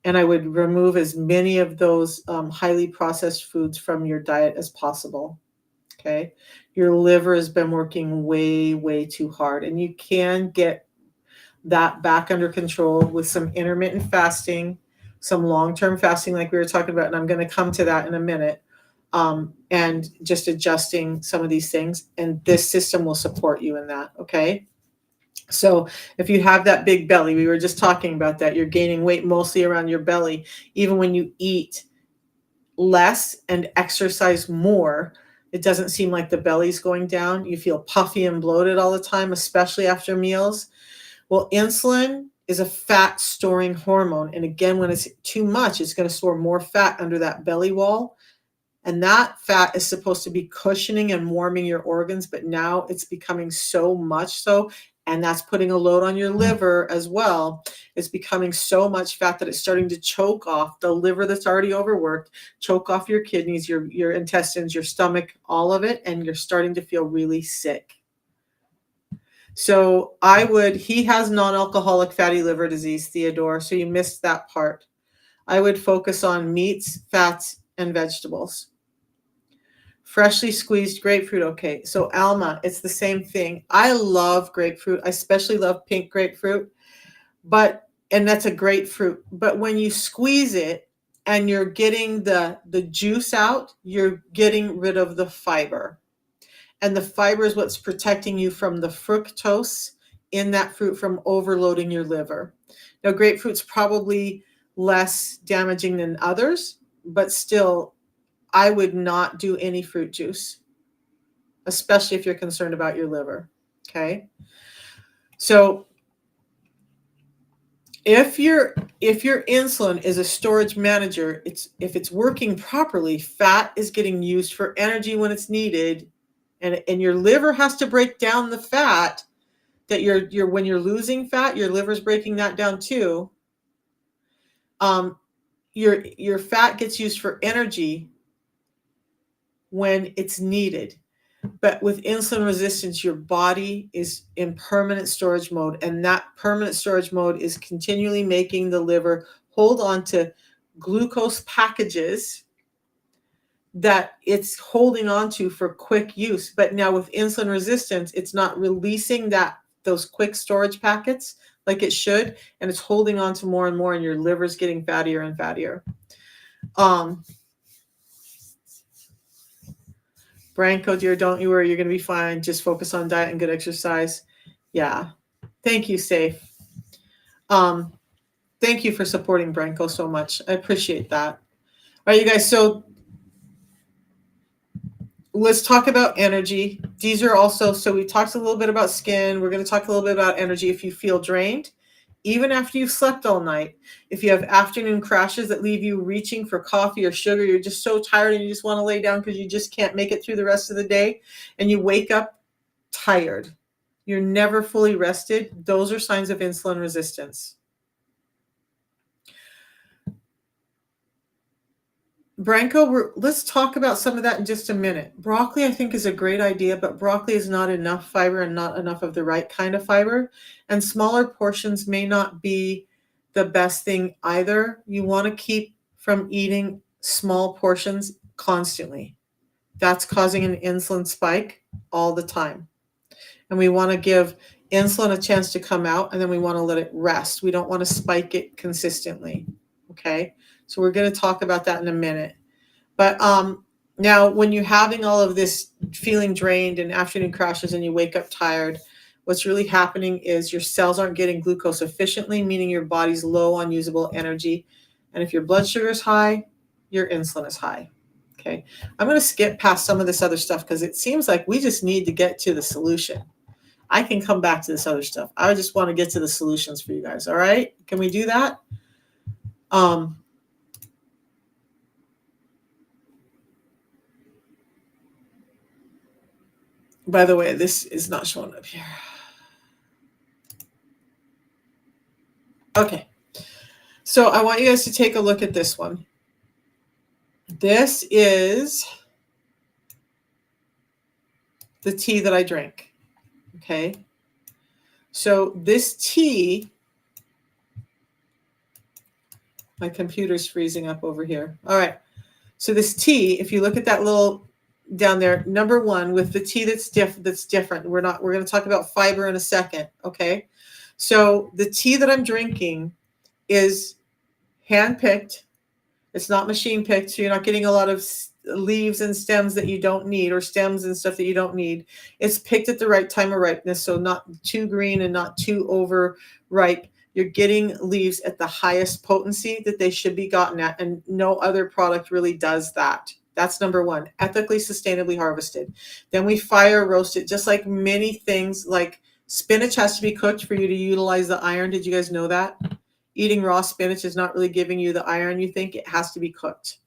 And I would remove as many of those highly processed foods from your diet as possible. Okay. Your liver has been working way, way too hard. And you can get that back under control with some intermittent fasting, some long-term fasting like we were talking about, and I'm going to come to that in a minute, and just adjusting some of these things, and this system will support you in that, okay? So if you have that big belly, we were just talking about that, you're gaining weight mostly around your belly, even when you eat less and exercise more, it doesn't seem like the belly's going down. You feel puffy and bloated all the time, especially after meals. Well, insulin is a fat storing hormone. And again, when it's too much, it's going to store more fat under that belly wall. And that fat is supposed to be cushioning and warming your organs, but now it's becoming so much so, and that's putting a load on your liver as well. It's becoming so much fat that it's starting to choke off the liver that's already overworked, choke off your kidneys, your intestines, your stomach, all of it, and you're starting to feel really sick. So he has non-alcoholic fatty liver disease, Theodore, so you missed that part. I would focus on meats, fats, and vegetables. Freshly squeezed grapefruit, okay. So Alma, it's the same thing. I love grapefruit. I especially love pink grapefruit, and that's a great fruit. But when you squeeze it and you're getting the juice out, you're getting rid of the fiber. And the fiber is what's protecting you from the fructose in that fruit from overloading your liver. Now, grapefruit's probably less damaging than others, but still, I would not do any fruit juice, especially if you're concerned about your liver. Okay. So if your insulin is a storage manager, if it's working properly, fat is getting used for energy when it's needed. And your liver has to break down the fat that when you're losing fat, your liver's breaking that down too. Your fat gets used for energy when it's needed. But with insulin resistance, your body is in permanent storage mode, and that permanent storage mode is continually making the liver hold on to glucose packages that it's holding on to for quick use. But now with insulin resistance, it's not releasing those quick storage packets like it should, and it's holding on to more and more, and your liver's getting fattier and fattier. Branko, dear, don't you worry. You're going to be fine. Just focus on diet and good exercise. Yeah. Thank you, Safe. Thank you for supporting Branko so much. I appreciate that. All right, you guys. So let's talk about energy. These are also, so we talked a little bit about skin. We're going to talk a little bit about energy. If you feel drained, even after you've slept all night, if you have afternoon crashes that leave you reaching for coffee or sugar, you're just so tired and you just want to lay down because you just can't make it through the rest of the day, and you wake up tired, you're never fully rested, those are signs of insulin resistance. Branko, let's talk about some of that in just a minute. Broccoli, I think, is a great idea, but broccoli is not enough fiber and not enough of the right kind of fiber. And smaller portions may not be the best thing either. You want to keep from eating small portions constantly. That's causing an insulin spike all the time. And we want to give insulin a chance to come out, and then we want to let it rest. We don't want to spike it consistently. Okay? So we're going to talk about that in a minute. But now when you're having all of this feeling drained and afternoon crashes and you wake up tired, what's really happening is your cells aren't getting glucose efficiently, meaning your body's low on usable energy. And if your blood sugar is high, your insulin is high. Okay. I'm going to skip past some of this other stuff because it seems like we just need to get to the solution. I can come back to this other stuff. I just want to get to the solutions for you guys. All right. Can we do that? By the way, this is not showing up here. Okay. So I want you guys to take a look at this one. This is the tea that I drank. Okay. So this tea, my computer's freezing up over here. All right. So this tea, if you look at that little down there, number one, with the tea that's different. We're going to talk about fiber in a second. Okay. So the tea that I'm drinking is hand-picked. It's not machine picked, so you're not getting a lot of leaves and stems that you don't need, or stems and stuff that you don't need. It's picked at the right time of ripeness, so not too green and not too overripe. You're getting leaves at the highest potency that they should be gotten at, and no other product really does that. That's number one, ethically, sustainably harvested. Then we fire roast it, just like many things, like spinach has to be cooked for you to utilize the iron. Did you guys know that? Eating raw spinach is not really giving you the iron you think. It has to be cooked.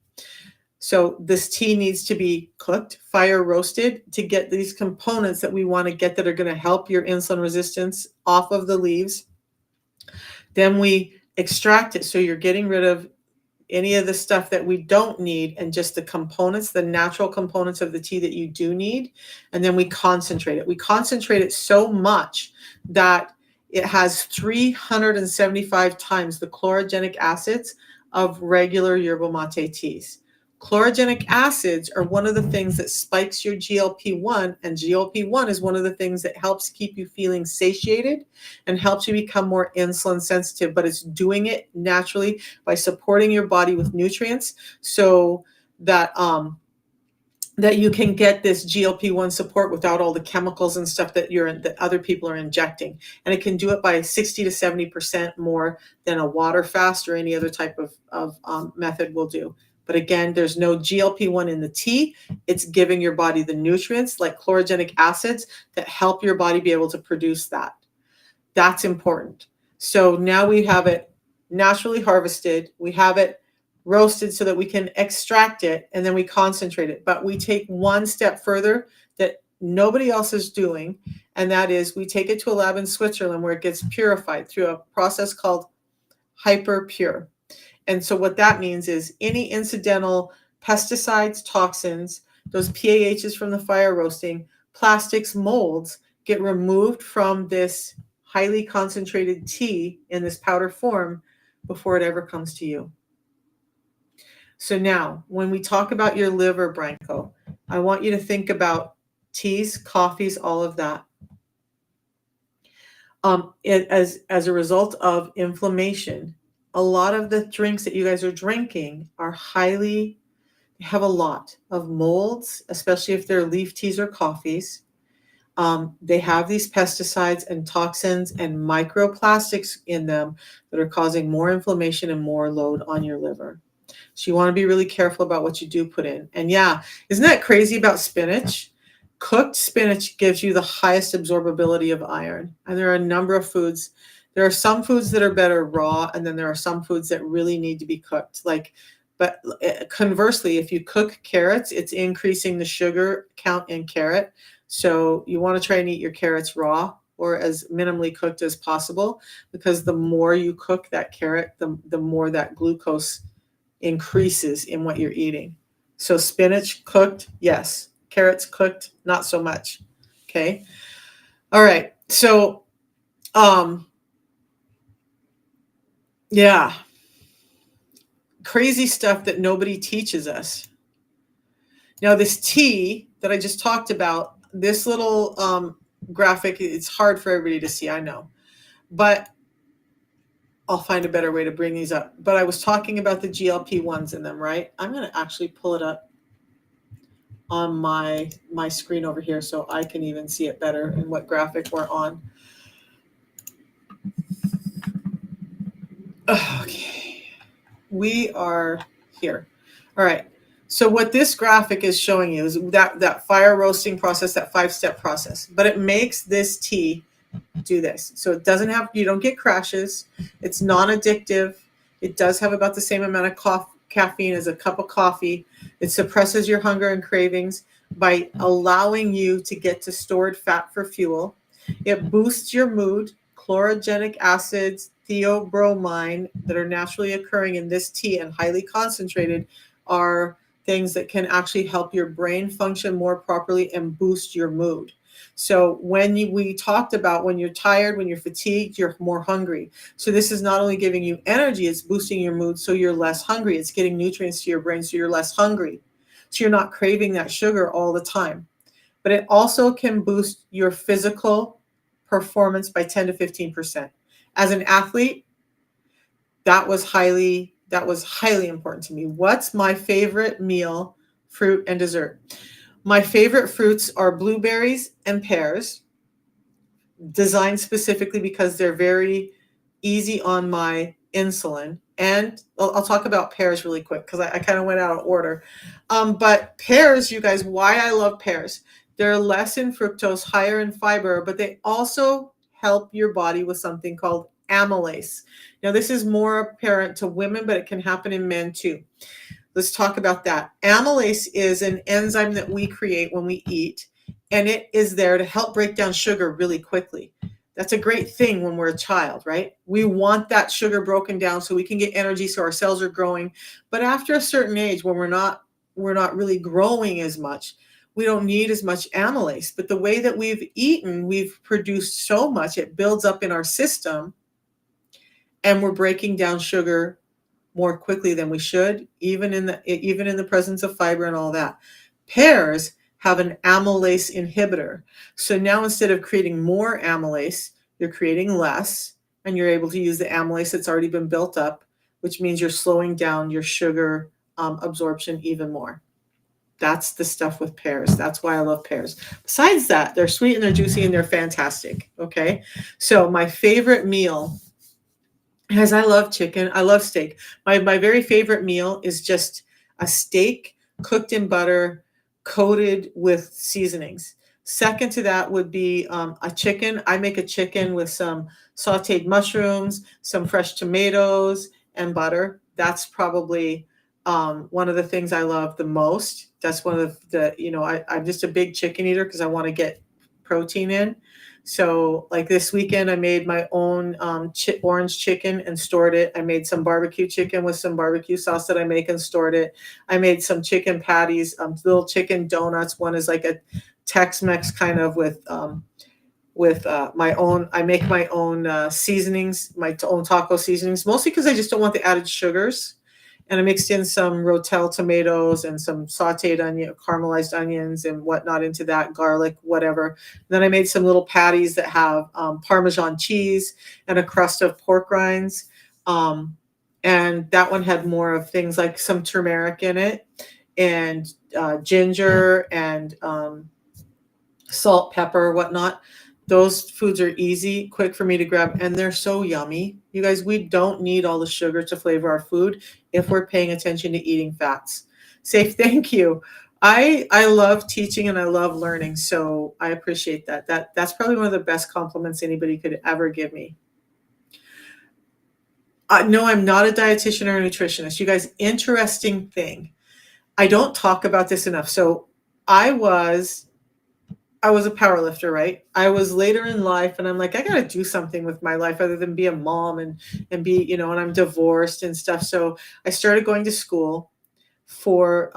So this tea needs to be cooked, fire roasted, to get these components that we want to get that are going to help your insulin resistance off of the leaves. Then we extract it, so you're getting rid of any of the stuff that we don't need and just the components, the natural components of the tea that you do need. And then we concentrate it. We concentrate it so much that it has 375 times the chlorogenic acids of regular yerba mate teas. Chlorogenic acids are one of the things that spikes your GLP-1, and GLP-1 is one of the things that helps keep you feeling satiated and helps you become more insulin sensitive, but it's doing it naturally by supporting your body with nutrients so that that you can get this GLP-1 support without all the chemicals and stuff that that other people are injecting. And it can do it by 60 to 70% more than a water fast or any other type of method will do. But again, there's no GLP-1 in the tea. It's giving your body the nutrients like chlorogenic acids that help your body be able to produce that. That's important. So now we have it naturally harvested. We have it roasted so that we can extract it, and then we concentrate it. But we take one step further that nobody else is doing, and that is we take it to a lab in Switzerland where it gets purified through a process called hyperpure. And so what that means is any incidental pesticides, toxins, those PAHs from the fire roasting, plastics, molds get removed from this highly concentrated tea in this powder form before it ever comes to you. So now, when we talk about your liver, Branko, I want you to think about teas, coffees, all of that. As a result of inflammation, a lot of the drinks that you guys are drinking are highly have a lot of molds, especially if they're leaf teas or coffees. They have these pesticides and toxins and microplastics in them that are causing more inflammation and more load on your liver. So you want to be really careful about what you do put in. And yeah, isn't that crazy about spinach? Cooked spinach gives you the highest absorbability of iron. And there are a number of foods. There are some foods that are better raw, and then there are some foods that really need to be cooked. But conversely, if you cook carrots, it's increasing the sugar count in carrot. So you want to try and eat your carrots raw or as minimally cooked as possible, because the more you cook that carrot, the more that glucose increases in what you're eating. So spinach cooked, yes. Carrots cooked, not so much. Okay. All right. So, yeah, crazy stuff that nobody teaches us. Now, this tea that I just talked about, this little graphic, it's hard for everybody to see, I know, but I'll find a better way to bring these up. But I was talking about the GLP-1s in them, right? I'm going to actually pull it up on my screen over here so I can even see it better and what graphic we're on. Okay, we are here. All right. So what this graphic is showing you is that fire roasting process, that 5-step process, but it makes this tea do this. So it doesn't have, you don't get crashes. It's non-addictive. It does have about the same amount of caffeine as a cup of coffee. It suppresses your hunger and cravings by allowing you to get to stored fat for fuel. It boosts your mood. Chlorogenic acids, theobromine, that are naturally occurring in this tea and highly concentrated, are things that can actually help your brain function more properly and boost your mood. So we talked about when you're tired, when you're fatigued, you're more hungry. So this is not only giving you energy, it's boosting your mood so you're less hungry. It's getting nutrients to your brain so you're less hungry. So you're not craving that sugar all the time. But it also can boost your physical performance by 10 to 15%. As an athlete, that was highly important to me. What's my favorite meal, fruit, and dessert? My favorite fruits are blueberries and pears, designed specifically because they're very easy on my insulin. And I'll talk about pears really quick because I kind of went out of order. But pears, you guys, why I love pears. They're less in fructose, higher in fiber, but they also help your body with something called amylase. Now, this is more apparent to women, but it can happen in men too. Let's talk about that. Amylase is an enzyme that we create when we eat, and it is there to help break down sugar really quickly. That's a great thing when we're a child, right? We want that sugar broken down so we can get energy, so our cells are growing. But after a certain age, when we're not really growing as much, we don't need as much amylase. But the way that we've eaten, we've produced so much, it builds up in our system, and we're breaking down sugar more quickly than we should, even in the presence of fiber and all that. Pears have an amylase inhibitor. So now instead of creating more amylase, you're creating less, and you're able to use the amylase that's already been built up, which means you're slowing down your sugar absorption even more. That's the stuff with pears. That's why I love pears. Besides that, they're sweet and they're juicy and they're fantastic. Okay. So my favorite meal, as I love chicken, I love steak. My very favorite meal is just a steak cooked in butter, coated with seasonings. Second to that would be a chicken. I make a chicken with some sautéed mushrooms, some fresh tomatoes, and butter. That's probably one of the things I love the most. That's one of I'm just a big chicken eater because I want to get protein in. So like this weekend, I made my own orange chicken and stored it. I made some barbecue chicken with some barbecue sauce that I make and stored it. I made some chicken patties, little chicken donuts. One is like a Tex-Mex kind of with my own. I make my own seasonings, my own taco seasonings, mostly because I just don't want the added sugars. And I mixed in some Rotel tomatoes and some sauteed onion, caramelized onions and whatnot into that, garlic, whatever. Then I made some little patties that have Parmesan cheese and a crust of pork rinds. And that one had more of things like some turmeric in it. and ginger and salt, pepper, whatnot. Those foods are easy, quick for me to grab, and they're so yummy. You guys, we don't need all the sugar to flavor our food if we're paying attention to eating fats. Say thank you. I love teaching and I love learning, so I appreciate that. That's probably one of the best compliments anybody could ever give me. No, I'm not a dietitian or a nutritionist. You guys, interesting thing. I don't talk about this enough. So I was I was a power lifter, right? I was later in life and I'm like, I got to do something with my life other than be a mom and be, and I'm divorced and stuff. So I started going to school for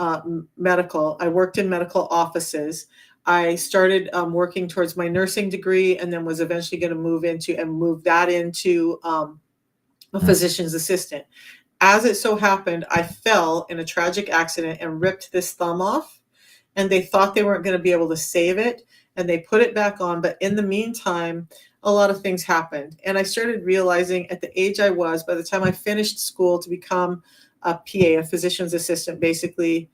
medical. I worked in medical offices. I started working towards my nursing degree and then was eventually going to move that into a physician's assistant. As it so happened, I fell in a tragic accident and ripped this thumb off, and they thought they weren't going to be able to save it, and they put it back on. But in the meantime, a lot of things happened. And I started realizing at the age I was, by the time I finished school to become a PA, a physician's assistant, basically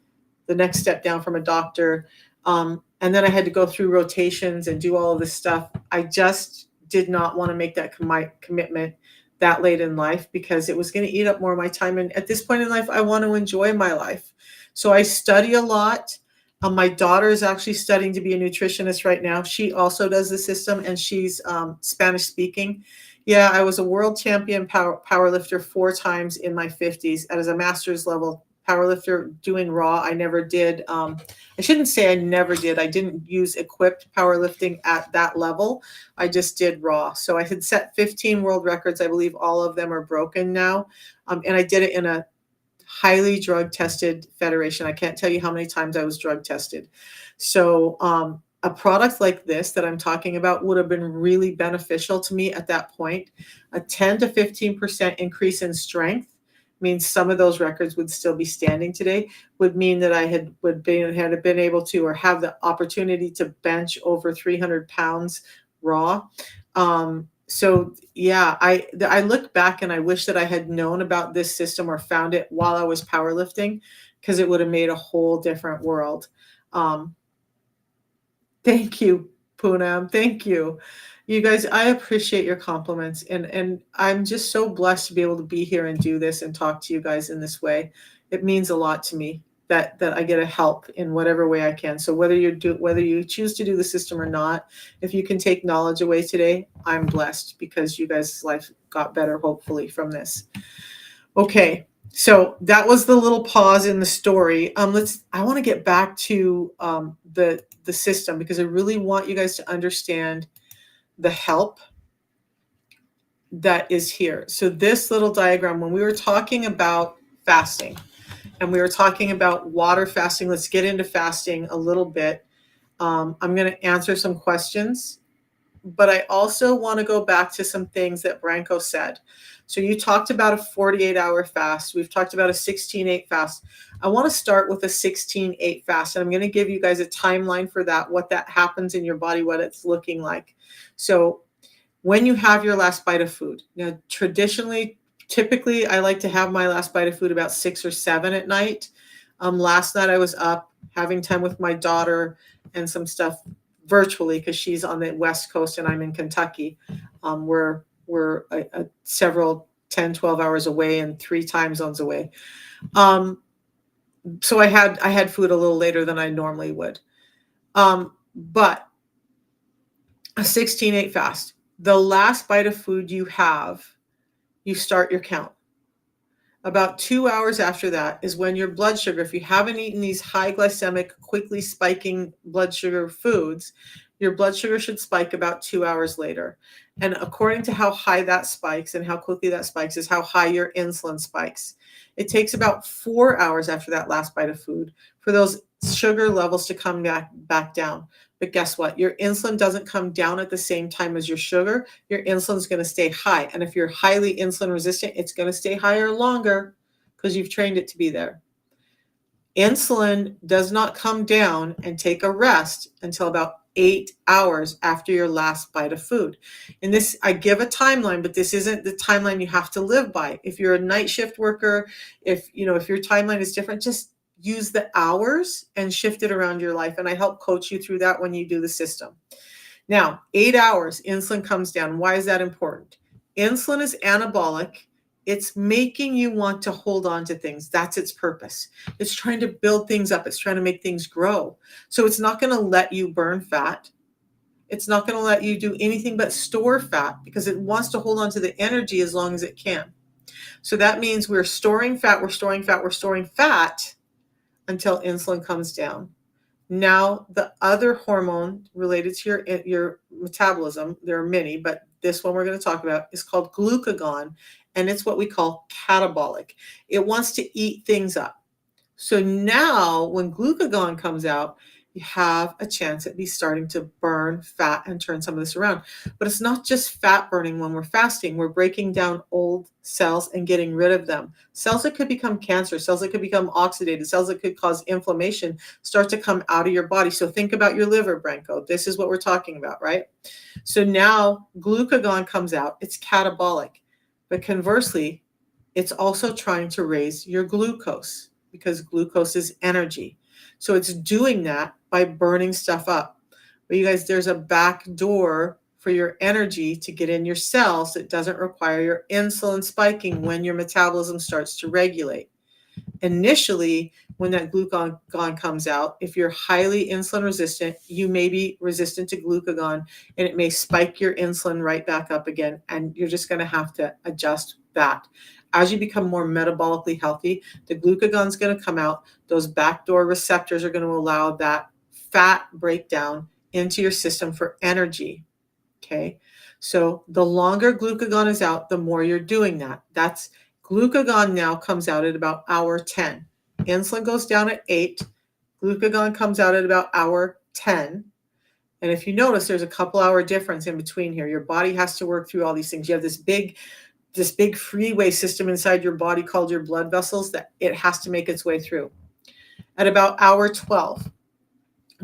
the next step down from a doctor. And then I had to go through rotations and do all of this stuff. I just did not want to make that commitment that late in life because it was going to eat up more of my time. And at this point in life, I want to enjoy my life. So I study a lot. My daughter is actually studying to be a nutritionist right now. She also does the system and she's Spanish speaking. Yeah, I was a world champion power lifter 4 times in my 50s as a master's level power lifter doing raw. I never did. I shouldn't say I never did. I didn't use equipped powerlifting at that level. I just did raw. So I had set 15 world records. I believe all of them are broken now. And I did it in a highly drug tested federation. I can't tell you how many times I was drug tested. So a product like this that I'm talking about would have been really beneficial to me at that point. A 10 to 15% increase in strength means some of those records would still be standing today, would mean that I had been able to or have the opportunity to bench over 300 pounds raw. So yeah, I look back and I wish that I had known about this system or found it while I was powerlifting, because it would have made a whole different world. Thank you, Poonam. Thank you. You guys, I appreciate your compliments, and I'm just so blessed to be able to be here and do this and talk to you guys in this way. It means a lot to me that I get to help in whatever way I can. So whether you choose to do the system or not, if you can take knowledge away today, I'm blessed because you guys' life got better hopefully from this. Okay. So that was the little pause in the story. I want to get back to the system because I really want you guys to understand the help that is here. So this little diagram, when we were talking about fasting and we were talking about water fasting, let's get into fasting a little bit. I'm going to answer some questions, but I also want to go back to some things that Branko said. So you talked about a 48-hour fast. We've talked about a 16-8 fast. I want to start with a 16-8 fast, and I'm going to give you guys a timeline for that, what that happens in your body, what it's looking like. So when you have your last bite of food, now typically I like to have my last bite of food about 6 or 7 at night. Last night I was up having time with my daughter and some stuff virtually because she's on the West Coast and I'm in Kentucky. We're several 10, 12 hours away and 3 time zones away. So I had food a little later than I normally would. But a 16-8 fast, the last bite of food you have, you start your count. About 2 hours after that is when your blood sugar, if you haven't eaten these high glycemic, quickly spiking blood sugar foods, your blood sugar should spike about 2 hours later. And according to how high that spikes and how quickly that spikes is how high your insulin spikes. It takes about 4 hours after that last bite of food for those sugar levels to come back down. But guess what? Your insulin doesn't come down at the same time as your sugar. Your insulin is going to stay high. And if you're highly insulin resistant, it's going to stay higher longer because you've trained it to be there. Insulin does not come down and take a rest until about 8 hours after your last bite of food. And this, I give a timeline, but this isn't the timeline you have to live by. If you're a night shift worker, if your timeline is different, just use the hours and shift it around your life. And I help coach you through that when you do the system. Now, 8 hours, insulin comes down. Why is that important? Insulin is anabolic. It's making you want to hold on to things. That's its purpose. It's trying to build things up. It's trying to make things grow. So it's not going to let you burn fat. It's not going to let you do anything but store fat because it wants to hold on to the energy as long as it can. So that means we're storing fat, we're storing fat, we're storing fat until insulin comes down. Now, the other hormone related to your metabolism, there are many, but this one we're going to talk about is called glucagon, and it's what we call catabolic. It wants to eat things up. So now when glucagon comes out, you have a chance at be starting to burn fat and turn some of this around. But it's not just fat burning when we're fasting. We're breaking down old cells and getting rid of them. Cells that could become cancer, cells that could become oxidated, cells that could cause inflammation start to come out of your body. So think about your liver, Branko. This is what we're talking about, right? So now glucagon comes out. It's catabolic. But conversely, it's also trying to raise your glucose because glucose is energy. So it's doing that by burning stuff up. But you guys, there's a back door for your energy to get in your cells that doesn't require your insulin spiking when your metabolism starts to regulate. Initially, when that glucagon comes out, if you're highly insulin resistant, you may be resistant to glucagon and it may spike your insulin right back up again. And you're just going to have to adjust that. As you become more metabolically healthy, the glucagon is going to come out. Those backdoor receptors are going to allow that fat breakdown into your system for energy. Okay. So the longer glucagon is out, the more you're doing that. That's glucagon now comes out at about hour 10. Insulin goes down at 8. Glucagon comes out at about hour 10. And if you notice, there's a couple hour difference in between here. Your body has to work through all these things. You have this big freeway system inside your body called your blood vessels that it has to make its way through. At about hour 12,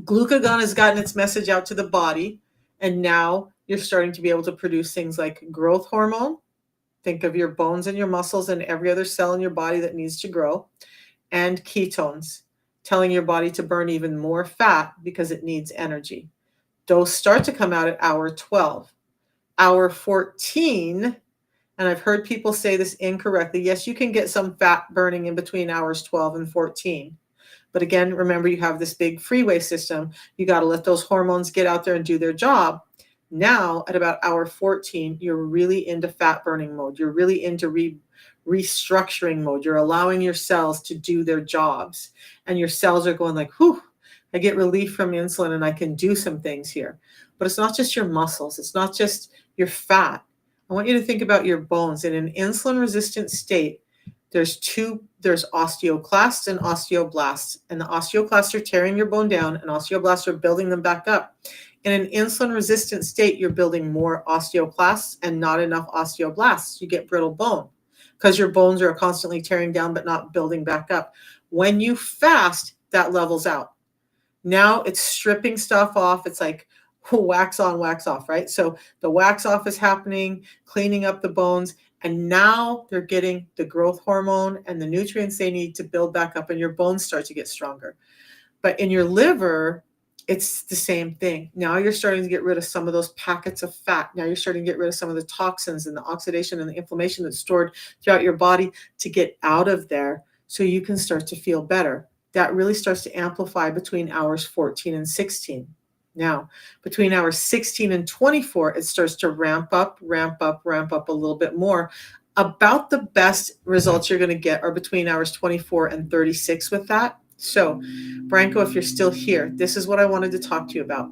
glucagon has gotten its message out to the body, and now you're starting to be able to produce things like growth hormone. Think of your bones and your muscles and every other cell in your body that needs to grow, and ketones, telling your body to burn even more fat because it needs energy. Those start to come out at hour 12. Hour 14, and I've heard people say this incorrectly. Yes, you can get some fat burning in between hours 12 and 14. But again, remember, you have this big freeway system. You got to let those hormones get out there and do their job. Now, at about hour 14, you're really into fat burning mode. You're really into restructuring mode. You're allowing your cells to do their jobs. And your cells are going like, whew, I get relief from insulin and I can do some things here. But it's not just your muscles. It's not just your fat. I want you to think about your bones. In an insulin-resistant state, there's osteoclasts and osteoblasts. And the osteoclasts are tearing your bone down, and osteoblasts are building them back up. In an insulin-resistant state, you're building more osteoclasts and not enough osteoblasts. You get brittle bone because your bones are constantly tearing down but not building back up. When you fast, that levels out. Now it's stripping stuff off. It's like wax on, wax off, right? So the wax off is happening, cleaning up the bones, and now they're getting the growth hormone and the nutrients they need to build back up, and your bones start to get stronger. But in your liver, it's the same thing. Now you're starting to get rid of some of those packets of fat. Now you're starting to get rid of some of the toxins and the oxidation and the inflammation that's stored throughout your body to get out of there so you can start to feel better. That really starts to amplify between hours 14 and 16. Now, between hours 16 and 24, it starts to ramp up a little bit more. About the best results you're going to get are between hours 24 and 36 with that. So, Branko, if you're still here, this is what I wanted to talk to you about.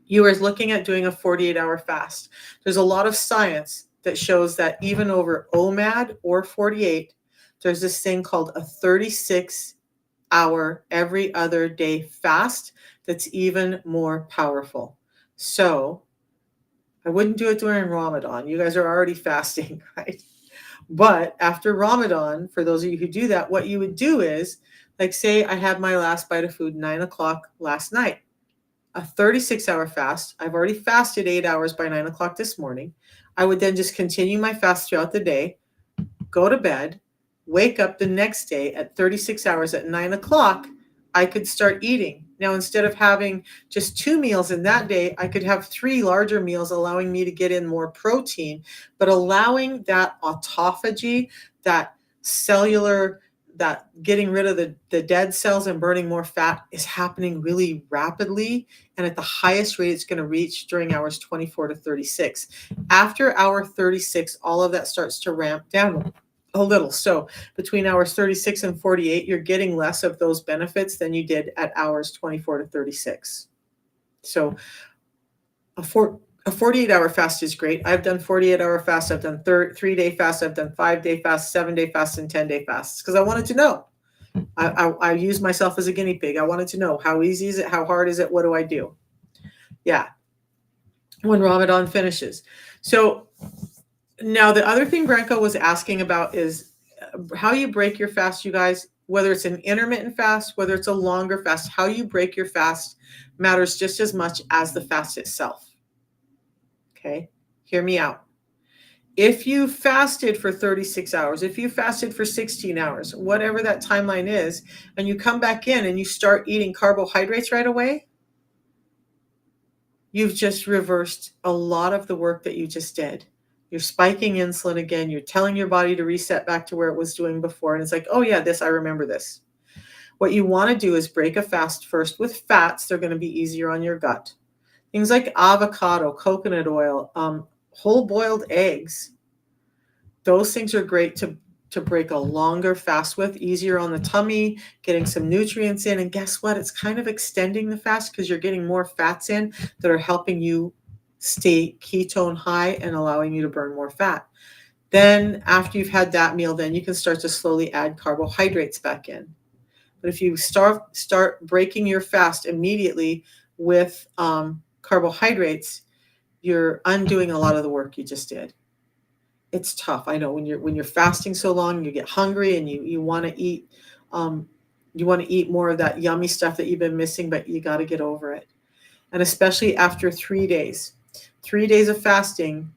You are looking at doing a 48-hour fast. There's a lot of science that shows that even over OMAD or 48, there's this thing called a 36-hour every other day fast that's even more powerful. So I wouldn't do it during Ramadan. You guys are already fasting, right? But after Ramadan, for those of you who do that, what you would do is, like, say I had my last bite of food 9 o'clock last night, a 36-hour fast. I've already fasted 8 hours by 9 o'clock this morning. I would then just continue my fast throughout the day, go to bed, wake up the next day at 36 hours at 9 o'clock, I could start eating. Now, instead of having just 2 meals in that day, I could have 3 larger meals, allowing me to get in more protein, but allowing that autophagy, that cellular, that getting rid of the dead cells and burning more fat is happening really rapidly and at the highest rate it's going to reach during hours 24 to 36. After hour 36, all of that starts to ramp down a little. So between hours 36 and 48, you're getting less of those benefits than you did at hours 24 to 36. So a 48-hour fast is great. I've done 48-hour fasts. I've done 3-day fasts. I've done 5-day fasts, 7-day fasts, and 10-day fasts because I wanted to know. I used myself as a guinea pig. I wanted to know, how easy is it? How hard is it? What do I do? Yeah. When Ramadan finishes. So now the other thing Branko was asking about is how you break your fast, you guys, whether it's an intermittent fast, whether it's a longer fast, how you break your fast matters just as much as the fast itself. Okay, hear me out. If you fasted for 36 hours, if you fasted for 16 hours, whatever that timeline is, and you come back in and you start eating carbohydrates right away, you've just reversed a lot of the work that you just did. You're spiking insulin again. You're telling your body to reset back to where it was doing before. And it's like, oh yeah, I remember this. What you want to do is break a fast first with fats. They're going to be easier on your gut. Things like avocado, coconut oil, whole boiled eggs. Those things are great to break a longer fast with, easier on the tummy, getting some nutrients in. And guess what? It's kind of extending the fast because you're getting more fats in that are helping you stay ketone high and allowing you to burn more fat. Then after you've had that meal, then you can start to slowly add carbohydrates back in. But if you start breaking your fast immediately with carbohydrates, you're undoing a lot of the work you just did. It's tough. I know when you're fasting so long, you get hungry and you want to eat more of that yummy stuff that you've been missing, but you got to get over it. And especially after 3 days. 3 days of fasting,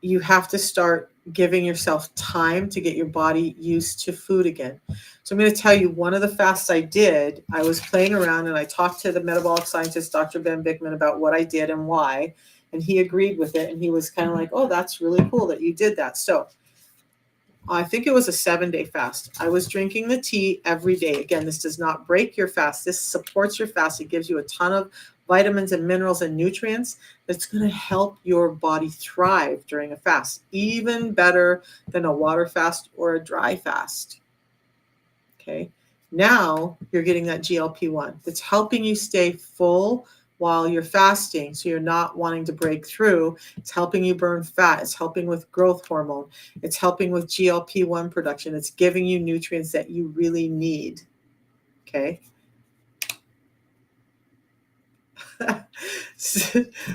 you have to start giving yourself time to get your body used to food again. So I'm going to tell you one of the fasts I did. I was playing around and I talked to the metabolic scientist, Dr. Ben Bickman, about what I did and why. And he agreed with it. And he was kind of like, oh, that's really cool that you did that. So I think it was a 7-day fast. I was drinking the tea every day. Again, this does not break your fast. This supports your fast. It gives you a ton of vitamins and minerals and nutrients that's going to help your body thrive during a fast, even better than a water fast or a dry fast. Okay. Now you're getting that GLP-1 that's helping you stay full while you're fasting, so you're not wanting to break through. It's helping you burn fat. It's helping with growth hormone. It's helping with GLP-1 production. It's giving you nutrients that you really need. Okay.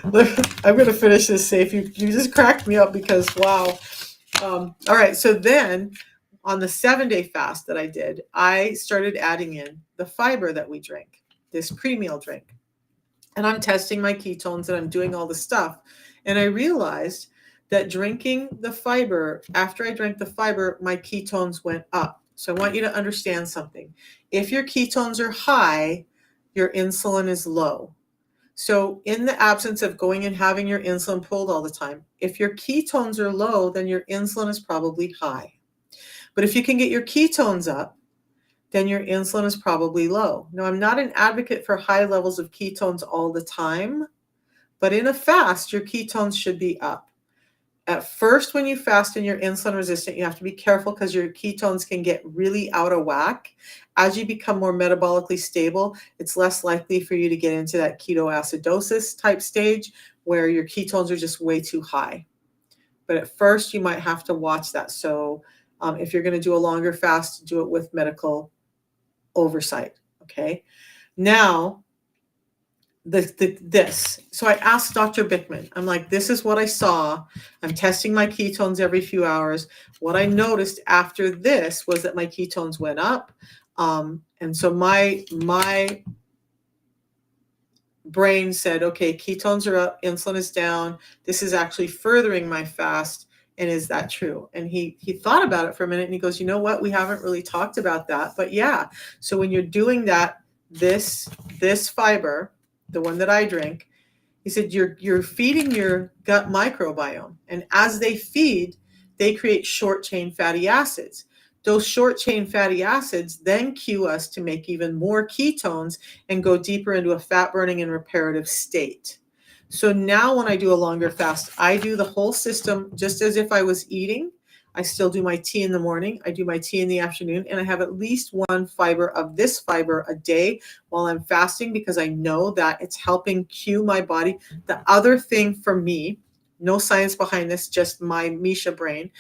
Look, I'm going to finish this safe. You just cracked me up because, wow. All right. So then on the 7-day fast that I did, I started adding in the fiber that we drink, this pre-meal drink. And I'm testing my ketones and I'm doing all the stuff. And I realized that drinking the fiber, after I drank the fiber, my ketones went up. So I want you to understand something. If your ketones are high, your insulin is low. So in the absence of going and having your insulin pulled all the time, if your ketones are low, then your insulin is probably high. But if you can get your ketones up, then your insulin is probably low. Now, I'm not an advocate for high levels of ketones all the time, but in a fast, your ketones should be up. At first, when you fast and you're insulin resistant, you have to be careful because your ketones can get really out of whack. As you become more metabolically stable, it's less likely for you to get into that ketoacidosis type stage where your ketones are just way too high. But at first, you might have to watch that. So if you're going to do a longer fast, do it with medical oversight. Okay. Now, this. So I asked Dr. Bickman, I'm like, this is what I saw. I'm testing my ketones every few hours. What I noticed after this was that my ketones went up. And so my brain said, okay, ketones are up, insulin is down. This is actually furthering my fast. And is that true? And he thought about it for a minute and he goes, you know what? We haven't really talked about that. But yeah, so when you're doing that, this fiber, the one that I drink, he said you're feeding your gut microbiome. And as they feed, they create short chain fatty acids. Those short chain fatty acids then cue us to make even more ketones and go deeper into a fat burning and reparative state. So now when I do a longer fast, I do the whole system just as if I was eating. I still do my tea in the morning. I do my tea in the afternoon, and I have at least one fiber of this fiber a day while I'm fasting because I know that it's helping cue my body. The other thing for me, no science behind this, just my Misha brain,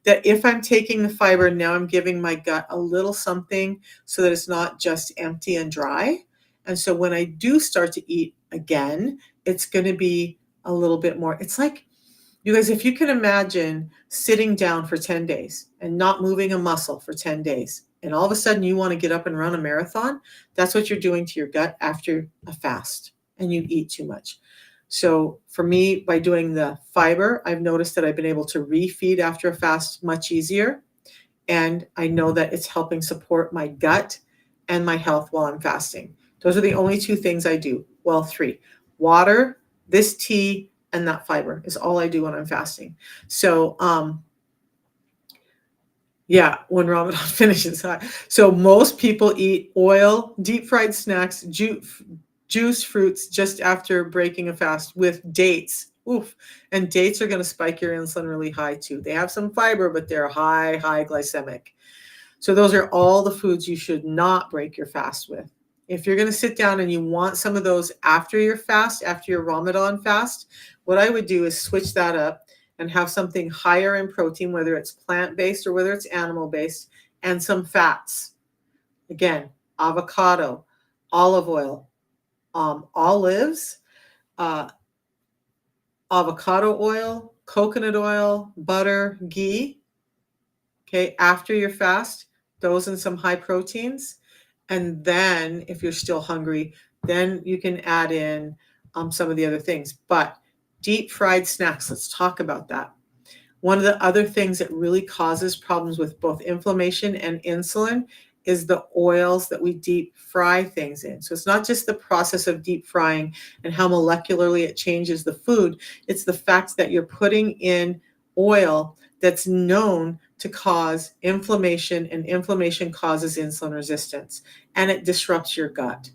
that if I'm taking the fiber, now I'm giving my gut a little something so that it's not just empty and dry. And so when I do start to eat again, it's going to be a little bit more. It's like, you guys, if you can imagine sitting down for 10 days and not moving a muscle for 10 days, and all of a sudden you want to get up and run a marathon, that's what you're doing to your gut after a fast and you eat too much. So for me, by doing the fiber, I've noticed that I've been able to refeed after a fast much easier. And I know that it's helping support my gut and my health while I'm fasting. Those are the only two things I do. Well, three: water, this tea, and that fiber is all I do when I'm fasting. So, yeah, when Ramadan finishes. So most people eat oil, deep fried snacks, juice fruits just after breaking a fast with dates. Oof. And dates are going to spike your insulin really high too. They have some fiber, but they're high glycemic. So those are all the foods you should not break your fast with. If you're going to sit down and you want some of those after your fast, after your Ramadan fast, what I would do is switch that up and have something higher in protein, whether it's plant-based or whether it's animal-based, and some fats. Again, avocado, olive oil, olives, avocado oil, coconut oil, butter, ghee. Okay, after your fast, those and some high proteins. And then if you're still hungry, then you can add in some of the other things. But deep fried snacks, let's talk about that. One of the other things that really causes problems with both inflammation and insulin is the oils that we deep fry things in. So it's not just the process of deep frying and how molecularly it changes the food. It's the fact that you're putting in oil that's known to cause inflammation, and inflammation causes insulin resistance, and it disrupts your gut.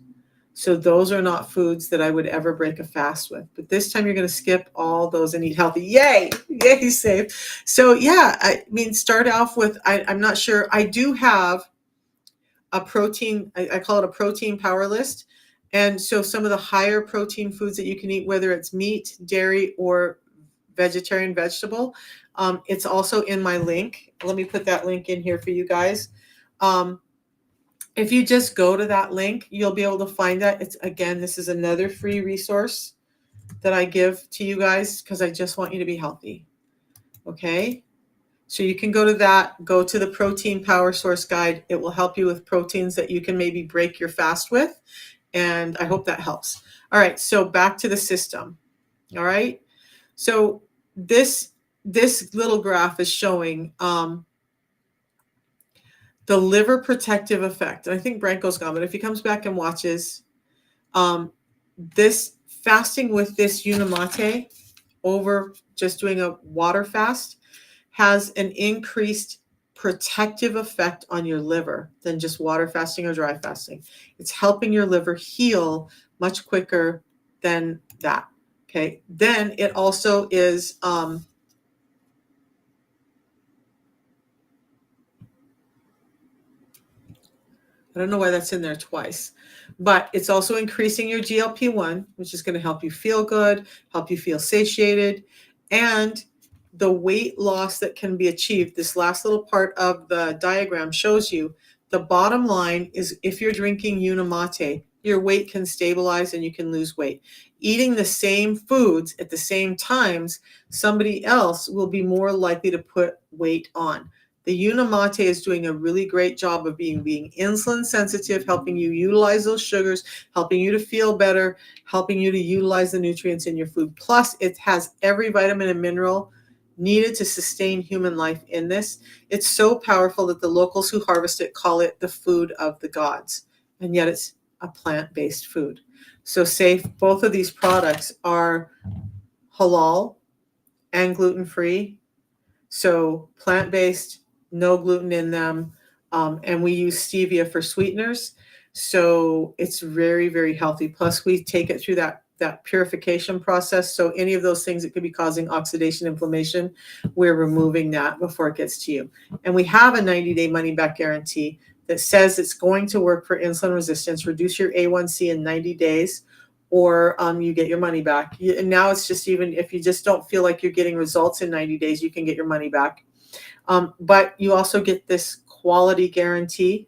So those are not foods that I would ever break a fast with. But this time you're going to skip all those and eat healthy. Yay! Yay, safe. So yeah, I mean, start off with, I'm not sure. I do have a protein, I call it a protein power list. And so some of the higher protein foods that you can eat, whether it's meat, dairy, or vegetarian vegetable, it's also in my link. Let me put that link in here for you guys. If you just go to that link, you'll be able to find that. It's, again, this is another free resource that I give to you guys because I just want you to be healthy. Okay? So you can go to that, go to the protein power source guide. It will help you with proteins that you can maybe break your fast with. And I hope that helps. All right, so back to the system. All right. So this little graph is showing the liver protective effect. And I think Branko's gone, but if he comes back and watches, this fasting with this Unimate over just doing a water fast has an increased protective effect on your liver than just water fasting or dry fasting. It's helping your liver heal much quicker than that. Okay. Then it also is I don't know why that's in there twice, but it's also increasing your GLP-1, which is going to help you feel good, help you feel satiated, and the weight loss that can be achieved. This last little part of the diagram shows you the bottom line is if you're drinking Unimate, your weight can stabilize and you can lose weight. Eating the same foods at the same times, somebody else will be more likely to put weight on. The Unimate is doing a really great job of being insulin sensitive, helping you utilize those sugars, helping you to feel better, helping you to utilize the nutrients in your food. Plus, it has every vitamin and mineral needed to sustain human life in this. It's so powerful that the locals who harvest it call it the food of the gods, and yet it's a plant-based food. So say both of these products are halal and gluten-free, so plant-based, no gluten in them, and we use stevia for sweeteners. So it's very, very healthy. Plus, we take it through that purification process. So any of those things that could be causing oxidation, inflammation, we're removing that before it gets to you. And we have a 90-day money-back guarantee that says it's going to work for insulin resistance, reduce your A1C in 90 days, or you get your money back. And now it's just, even if you just don't feel like you're getting results in 90 days, you can get your money back. But you also get this quality guarantee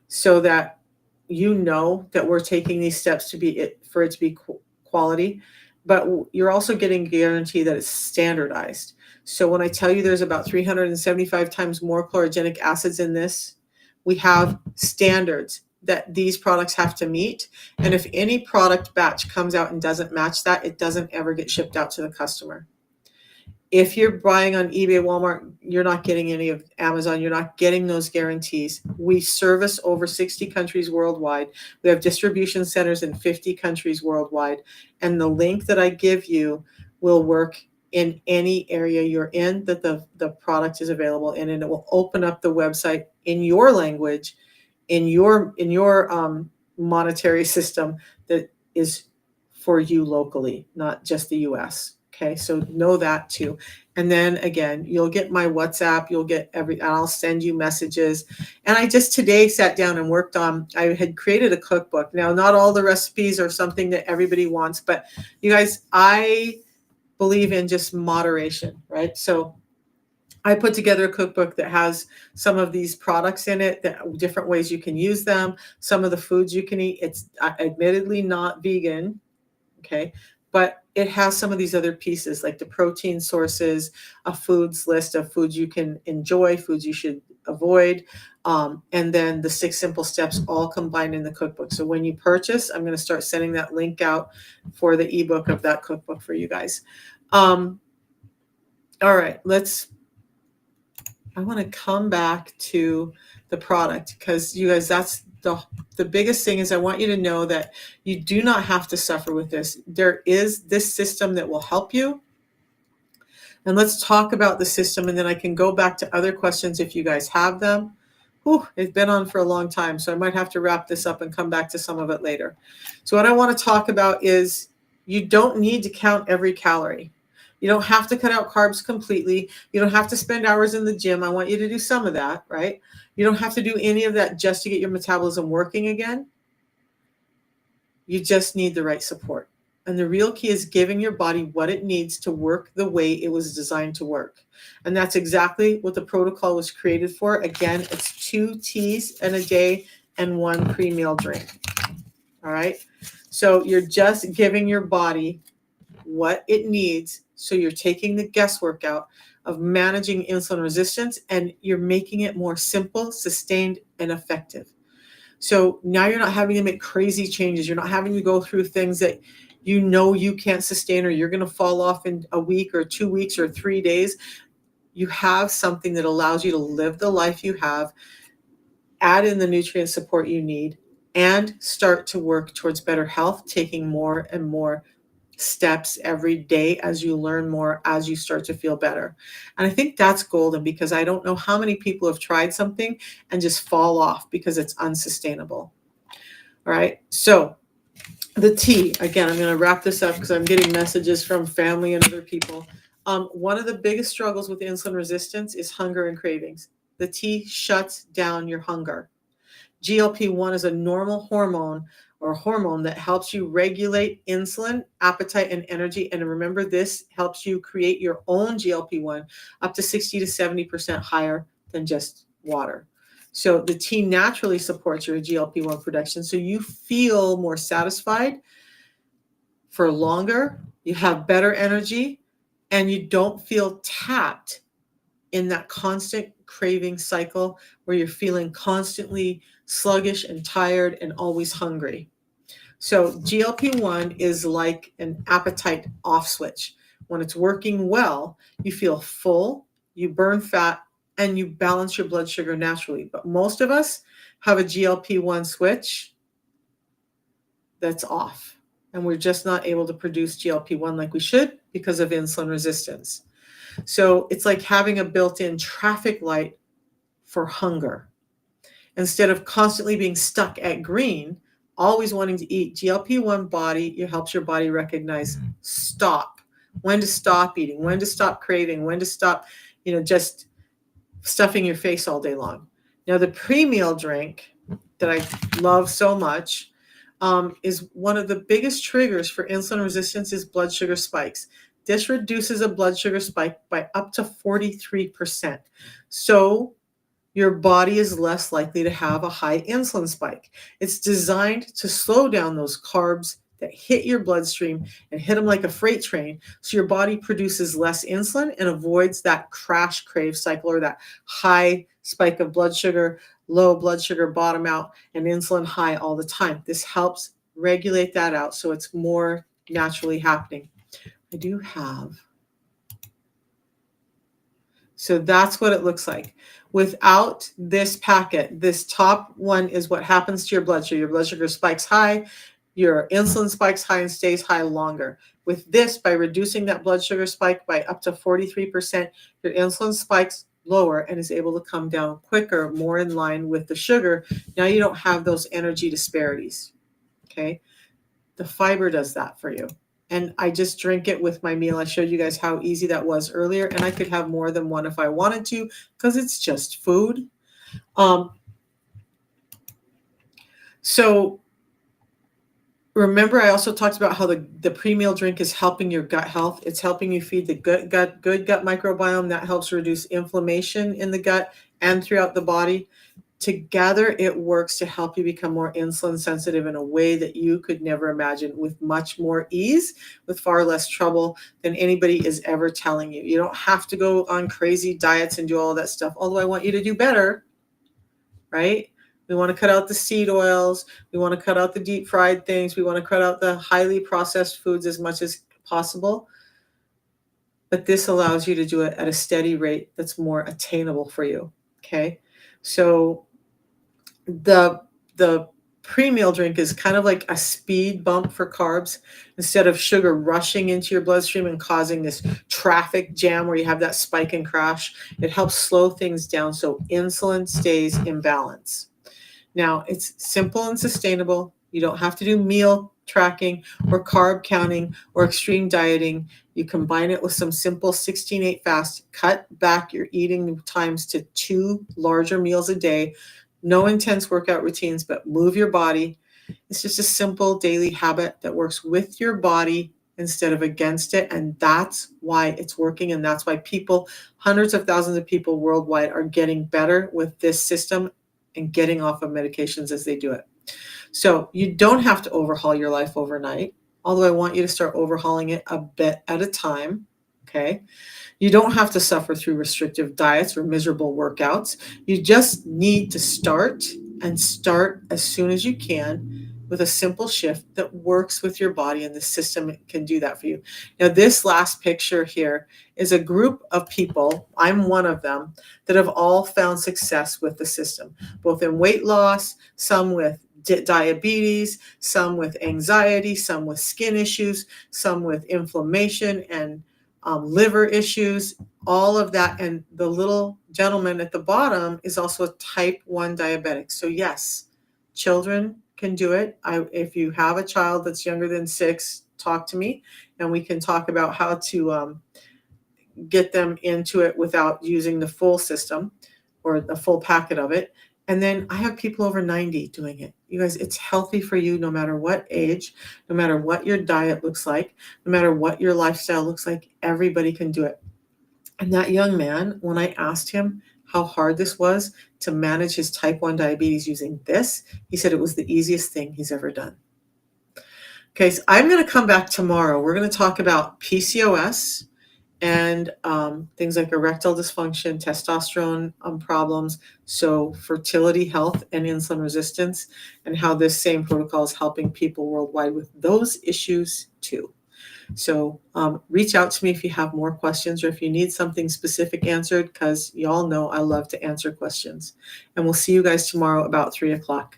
so that you know that we're taking these steps for it to be quality, but you're also getting a guarantee that it's standardized. So when I tell you there's about 375 times more chlorogenic acids in this, we have standards that these products have to meet. And if any product batch comes out and doesn't match that, it doesn't ever get shipped out to the customer. If you're buying on eBay, Walmart, you're not getting any of Amazon. You're not getting those guarantees. We service over 60 countries worldwide. We have distribution centers in 50 countries worldwide. And the link that I give you will work in any area you're in that the product is available in, and it will open up the website in your language, in your monetary system that is for you locally, not just the US. Okay, so know that too. And then again, you'll get my WhatsApp, you'll get and I'll send you messages. And I just today sat down and worked on, I had created a cookbook. Now, not all the recipes are something that everybody wants, but you guys, I believe in just moderation, right? So I put together a cookbook that has some of these products in it, that different ways you can use them, some of the foods you can eat. It's admittedly not vegan, okay, but it has some of these other pieces like the protein sources, a foods list of foods you can enjoy, foods you should avoid, and then the 6 simple steps all combined in the cookbook. So when you purchase, I'm going to start sending that link out for the ebook of that cookbook for you guys. All right, I want to come back to the product, because you guys, that's the biggest thing is I want you to know that you do not have to suffer with this. There is this system that will help you. And let's talk about the system, and then I can go back to other questions if you guys have them. Whew, it's been on for a long time, so I might have to wrap this up and come back to some of it later. So what I want to talk about is you don't need to count every calorie. You don't have to cut out carbs completely. You don't have to spend hours in the gym. I want you to do some of that, right? You don't have to do any of that just to get your metabolism working again. You just need the right support. And the real key is giving your body what it needs to work the way it was designed to work. And that's exactly what the protocol was created for. Again, it's 2 teas in a day and 1 pre-meal drink. All right. So you're just giving your body what it needs. So you're taking the guesswork out of managing insulin resistance, and you're making it more simple, sustained, and effective. So now you're not having to make crazy changes. You're not having to go through things that you know you can't sustain, or you're going to fall off in a week or 2 weeks or 3 days. You have something that allows you to live the life you have, add in the nutrient support you need, and start to work towards better health, taking more and more steps every day as you learn more, as you start to feel better. And I think that's golden, because I don't know how many people have tried something and just fall off because it's unsustainable. All right. So the tea, again, I'm going to wrap this up because I'm getting messages from family and other people. One of the biggest struggles with insulin resistance is hunger and cravings. The tea shuts down your hunger. GLP-1 is a normal hormone that helps you regulate insulin, appetite, and energy. And remember, this helps you create your own GLP-1 up to 60 to 70% higher than just water. So the tea naturally supports your GLP-1 production. So you feel more satisfied for longer, you have better energy, and you don't feel tapped in that constant craving cycle where you're feeling constantly sluggish and tired and always hungry. So GLP-1 is like an appetite off switch. When it's working well, you feel full, you burn fat, and you balance your blood sugar naturally. But most of us have a GLP-1 switch that's off, and we're just not able to produce GLP-1 like we should because of insulin resistance. So it's like having a built-in traffic light for hunger. Instead of constantly being stuck at green, always wanting to eat, GLP-1 body, it helps your body recognize stop, when to stop eating, when to stop craving, when to stop, just stuffing your face all day long. Now, the pre-meal drink that I love so much is one of the biggest triggers for insulin resistance is blood sugar spikes. This reduces a blood sugar spike by up to 43%. So your body is less likely to have a high insulin spike. It's designed to slow down those carbs that hit your bloodstream and hit them like a freight train, so your body produces less insulin and avoids that crash crave cycle, or that high spike of blood sugar, low blood sugar, bottom out, and insulin high all the time. This helps regulate that out so it's more naturally happening. I do have. So that's what it looks like. Without this packet, this top one is what happens to your blood sugar. Your blood sugar spikes high, your insulin spikes high and stays high longer. With this, by reducing that blood sugar spike by up to 43%, your insulin spikes lower and is able to come down quicker, more in line with the sugar. Now you don't have those energy disparities. Okay? The fiber does that for you. And I just drink it with my meal. I showed you guys how easy that was earlier, and I could have more than one if I wanted to because it's just food. So remember, I also talked about how the pre-meal drink is helping your gut health. It's helping you feed the good gut microbiome. That helps reduce inflammation in the gut and throughout the body. Together, it works to help you become more insulin sensitive in a way that you could never imagine, with much more ease, with far less trouble than anybody is ever telling you. You don't have to go on crazy diets and do all that stuff, although I want you to do better, right? We want to cut out the seed oils. We want to cut out the deep fried things. We want to cut out the highly processed foods as much as possible. But this allows you to do it at a steady rate that's more attainable for you, okay? So the pre-meal drink is kind of like a speed bump for carbs. Instead of sugar rushing into your bloodstream and causing this traffic jam where you have that spike and crash, it helps slow things down so insulin stays in balance. Now, it's simple and sustainable. You don't have to do meal tracking or carb counting or extreme dieting. You combine it with some simple 16-8 fast, cut back your eating times to 2 larger meals a day. No intense workout routines, but move your body. It's just a simple daily habit that works with your body instead of against it. And that's why it's working. And that's why people, hundreds of thousands of people worldwide, are getting better with this system and getting off of medications as they do it. So you don't have to overhaul your life overnight, although I want you to start overhauling it a bit at a time. Okay. You don't have to suffer through restrictive diets or miserable workouts. You just need to start, and start as soon as you can, with a simple shift that works with your body, and the system can do that for you. Now, this last picture here is a group of people, I'm one of them, that have all found success with the system, both in weight loss, some with diabetes, some with anxiety, some with skin issues, some with inflammation and liver issues, all of that. And the little gentleman at the bottom is also a type 1 diabetic. So yes, children can do it. If you have a child that's younger than 6, talk to me and we can talk about how to get them into it without using the full system or the full packet of it. And then I have people over 90 doing it. You guys, it's healthy for you no matter what age, no matter what your diet looks like, no matter what your lifestyle looks like. Everybody can do it. And that young man, when I asked him how hard this was to manage his type 1 diabetes using this, he said it was the easiest thing he's ever done. Okay, so I'm going to come back tomorrow. We're going to talk about PCOS and things like erectile dysfunction, testosterone problems, so fertility health and insulin resistance, and how this same protocol is helping people worldwide with those issues too. So reach out to me if you have more questions or if you need something specific answered, because y'all know I love to answer questions. And we'll see you guys tomorrow about 3 o'clock.